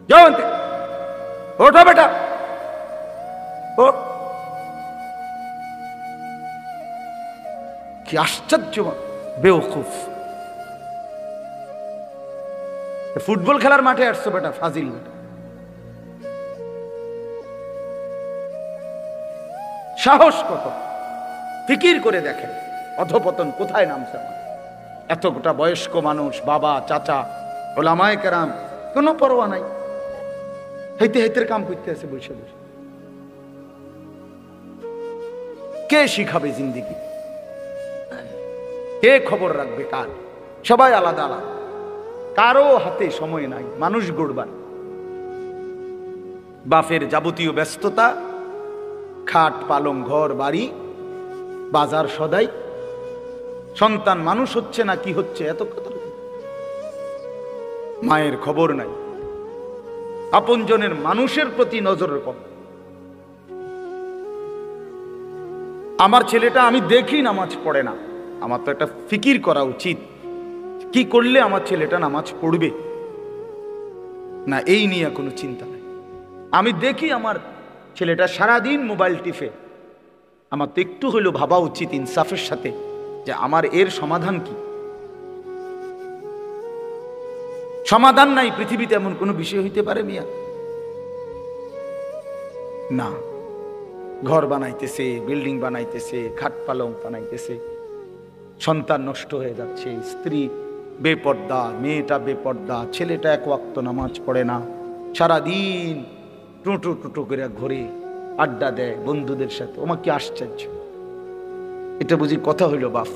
যাও এখান থেকে, ওঠো বেটা, ও কি আশ্চর্য বেওকুফ। ফুটবল খেলার মাঠে আসছো বেটা, ফাজিল বেটা। সাহস কত! ফিকির করে দেখেন অধপতন কোথায় নামছে। এত গোটা বয়স্ক মানুষ, বাবা চাচা ওলামায়ে কেরাম, কোনো পরোয়া নাই, হাইতে হাইতের কাম করতে আছে বসে বসে। কে শিখাবে জিন্দিগি? কে খবর রাখবে কার? সবাই আলাদা আলাদা, কারো হাতে সময় নাই মানুষ গড়বার। বাপের যাবতীয় ব্যস্ততা, খাট পালং ঘর বাড়ি বাজার সদাই, সন্তান মানুষ হচ্ছে না কি হচ্ছে এত কথা। মায়ের খবর নাই, আপনজনের মানুষের প্রতি নজর কম। আমার ছেলেটা আমি দেখি নামাজ পড়ে না, আমার তো একটা ফিকির করা উচিত, কি করলে আমার ছেলেটা নামাজ পড়বে না, এই নিয়ে কোনো চিন্তা নাই। আমি দেখি আমার ছেলেটা সারাদিন মোবাইল টিপে, আমার তো একটু হইলেও ভাবা উচিত ইনসাফের সাথে যে আমার এর সমাধান কি। সমাধান নাই পৃথিবীতে, এমন কোনো বিষয় হইতে পারে মিয়া? না, ঘর বানাইতেছে, বিল্ডিং বানাইতেছে, খাট পালং বানাইতেছে, সন্তান নষ্ট হয়ে যাচ্ছে, স্ত্রী বেপর্দা, মেয়েটা বেপর্দা, ছেলেটা এক ওয়াক্ত নামাজ পড়ে না, সারাদিন টুটু টুটু করে ঘুরে আড্ডা দেয় বন্ধুদের সাথে। ওমা কি আশ্চর্য! এটা বুঝি কথা হইল বাপ?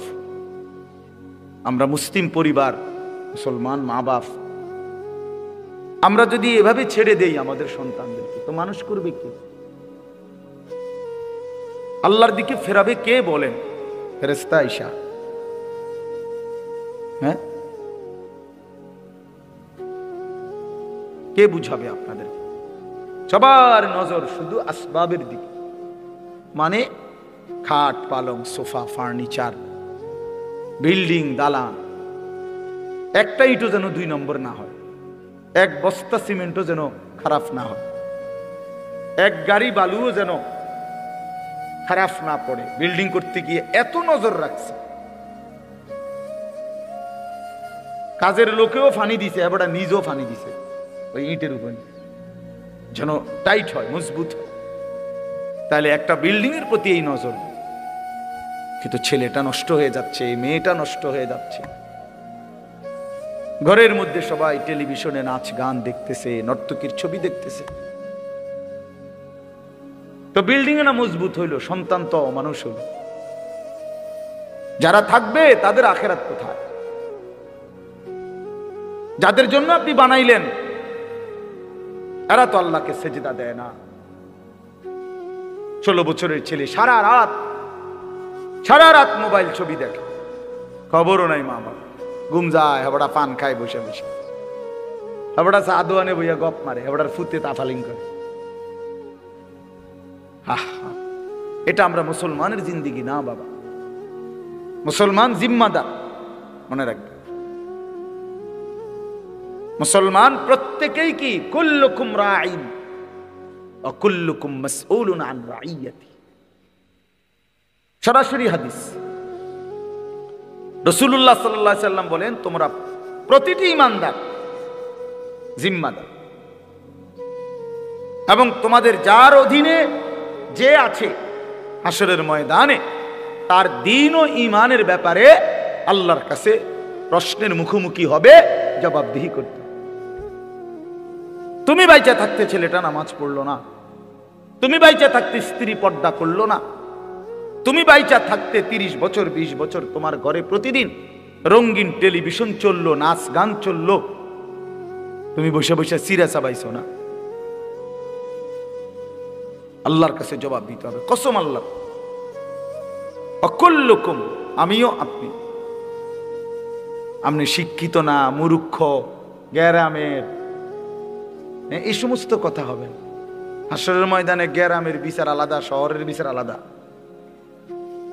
আমরা মুসলিম পরিবার, মুসলমান মা বাপ, আমরা যদি এভাবে ছেড়ে দেই আমাদের সন্তানদেরকে, তো মানুষ করবে কে? আল্লাহর দিকে ফেরাবে কে বলেন? ফেরেশতা ঈসা। হ্যাঁ, কে বুঝাবে আপনাদের? সবার নজর শুধু আসবাবের দিকে, মানে খাট পালং সোফা ফার্নিচার বিল্ডিং দালান, একটা ইটও যেন 2 নম্বর না হয়, এক বস্তা সিমেন্টও যেন খারাপ না হয়, এক গাড়ি বালুও যেন খারাপ না পড়ে। বিল্ডিং করতে গিয়ে এত নজর রাখছে, কাজের লোকেও ফানি দিছে, এবার নিজেও ফানি দিছে ওই ইটের উপর, যেন টাইট হয়, মজবুত হয়। তাহলে একটা বিল্ডিং এর প্রতি এই নজর, কিন্তু ছেলেটা নষ্ট হয়ে যাচ্ছে, মেয়েটা নষ্ট হয়ে যাচ্ছে। ঘরের মধ্যে সবাই টেলিভিশনে নাচ গান দেখতেছে, নর্তকীর ছবি দেখতেছে, তো বিল্ডিং এ না মজবুত হইল, সন্তান তো মানুষ হইল। যারা থাকবে তাদের আখেরাত কোথায়? যাদের জন্য আপনি বানাইলেন এরা তো আল্লাহকে সেজদা দেয় না। 16 বছরের ছেলে সারা রাত মোবাইল ছবি দেখে, খবরও নাই মা বাবা, ঘুম যায়, হেবড়া পান খায় বসে বসে, হেবড়া সাদোয়ানে বইয়া গপ মারে, হেবড়ার ফুতে তাফালিং করে। এটা আমরা মুসলমানের জিন্দিগি না বাবা। মুসলমান জিম্মাদার, মনে রাখবে। মুসলমান প্রত্যেকেই কি কুল্লুকুম রাঈন ওয়া কুল্লুকুম মাসউলুন আন রাইয়াতি। সরাসরি হাদিস। রাসূলুল্লাহ সাল্লাল্লাহু আলাইহি সাল্লাম বলেন, তোমরা প্রতিটি ঈমানদার জিম্মাদার, এবং তোমাদের যার অধীনে যে আছে হাসরের ময়দানে তার দ্বীন ও ঈমানের ব্যাপারে আল্লাহর কাছে প্রশ্নের মুখোমুখি হবে, জবাবদিহি করতে। তুমি বাইচা থাকতে ছেলেটা নামাজ পড়লো না, তুমি বাইচা থাকতে স্ত্রী পর্দা করলো না, তুমি বাইচা থাকতে 30 বছর 20 বছর তোমার ঘরে প্রতিদিন রঙিন টেলিভিশন চললো, নাচ গান চললো, তুমি বসে বসে সিরা চাবাইছো না। আল্লাহর কাছে জবাব দিতে হবে, কসম আল্লাহ। অকুল্লুকুম, আমিও আপনি, আপনি শিক্ষিত না, মূর্খ, গ্যারামের, এই সমস্ত কথা হবে। হাসরের ময়দানে গ্যারামের বিচার আলাদা, শহরের বিচার আলাদা।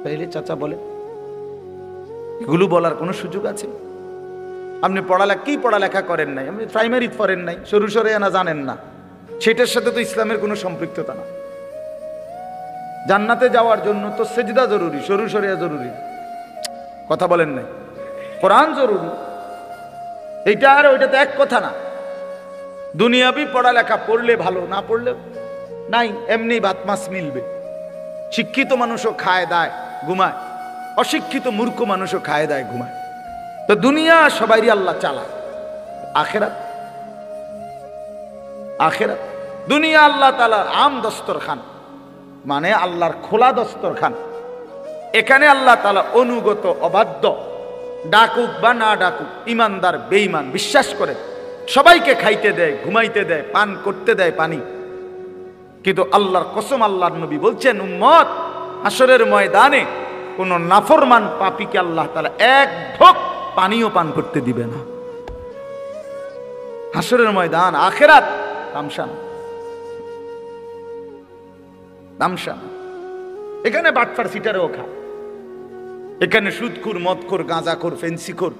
তাইলে চাচা বলে এগুলো বলার কোনো সুযোগ আছে? আপনি পড়ালেখা করেন নাই, আপনি প্রাইমারি পড়েন নাই, সরু সরে না জানেন না, সেটার সাথে তো ইসলামের কোনো সম্পৃক্ততা না। জান্নাতে যাওয়ার জন্য তো সেজদা জরুরি, সরু সরিয়া জরুরি, কথা বলেন নাই, কোরআন জরুরি, এইটা আর ওইটা তো এক কথা না। দুনিয়াবি পড়ালেখা পড়লে ভালো, না পড়লে নাই, এমনি ভাত মাছ মিলবে। শিক্ষিত মানুষও খায় দায় ঘুমায়, অশিক্ষিত মূর্খ মানুষও খায় দায় ঘুমায়। তো দুনিয়া সবাইরই আল্লাহ চালায়, আখেরাত আখেরাত দুনিয়া আল্লাহ তাআলার আম দস্তরখান, মানে আল্লাহর খোলা দস্তরখান। এখানে আল্লাহ তাআলা অনুগত অবাধ্য, ডাকুক বা না ডাকুক, ইমানদার বেঈমান, বিশ্বাস করে সবাইকে খাইতে দেয়, ঘুমাইতে দেয়, পান করতে দেয় পানি। কিন্তু আল্লাহর কসম, আল্লাহর নবী বলছেন, উম্মত হাসরের ময়দানে কোন নাফরমান পাপীকে আল্লাহ তাআলা এক ঢোক পানিও পান করতে দিবে না। হাসরের ময়দান, আখিরাত তামশা না, তামশা না। এখানে বাটফার সিটারেও খা, এখানে সুদখোর, মদখোর, গাঁজাখোর, ফেন্সিখোর,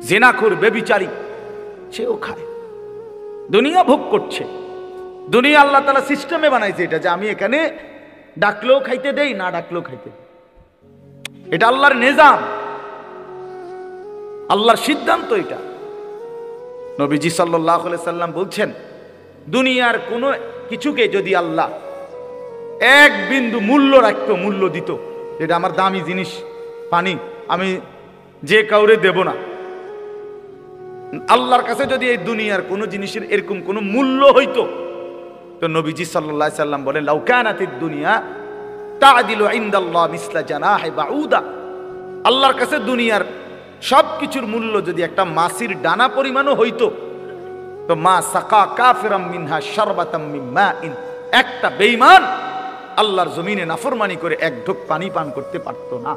জেনাখোর, বেবিচারী, সেও খায়, দুনিয়া ভোগ করছে। দুনিয়া আল্লাহ তাআলা সিস্টেমে বানাইছে এটা, যে আমি এখানে ডাকলেও খাইতে দেই, না ডাকলেও খাইতে দেই। এটা আল্লাহর নিজাম, আল্লাহর সিদ্ধান্ত এটা। নবীজি সাল্লাল্লাহু আলাইহি সাল্লাম বলছেন, দুনিয়ার কোনো কিছুকে যদি আল্লাহ এক বিন্দু মূল্য রাখতো, মূল্য দিত, এটা আমার দামি জিনিস পানি, আমি যে কাউরে দেব না, আল্লাহর কাছে যদি এই দুনিয়ার কোনো জিনিসের এরকম কোনো মূল্য হইতো, তো নবীজি সাল্লাল্লাহু আলাইহি সাল্লাম বলেন, লাউ কানাতিদ দুনিয়া তা'দিলু ইনদাল্লাহ মিসলা জানাহি বাউদা। আল্লাহর কাছে দুনিয়ার সবকিছুর মূল্য যদি একটা মাছির ডানা পরিমাণও হইতো, তো মা সাকা কাফিরাম মিনহা শারবাতাম মিন মাইন, একটা বেঈমান আল্লাহর জমিনে নাফরমানি করে এক ঢোক পানি পান করতে পারতো না।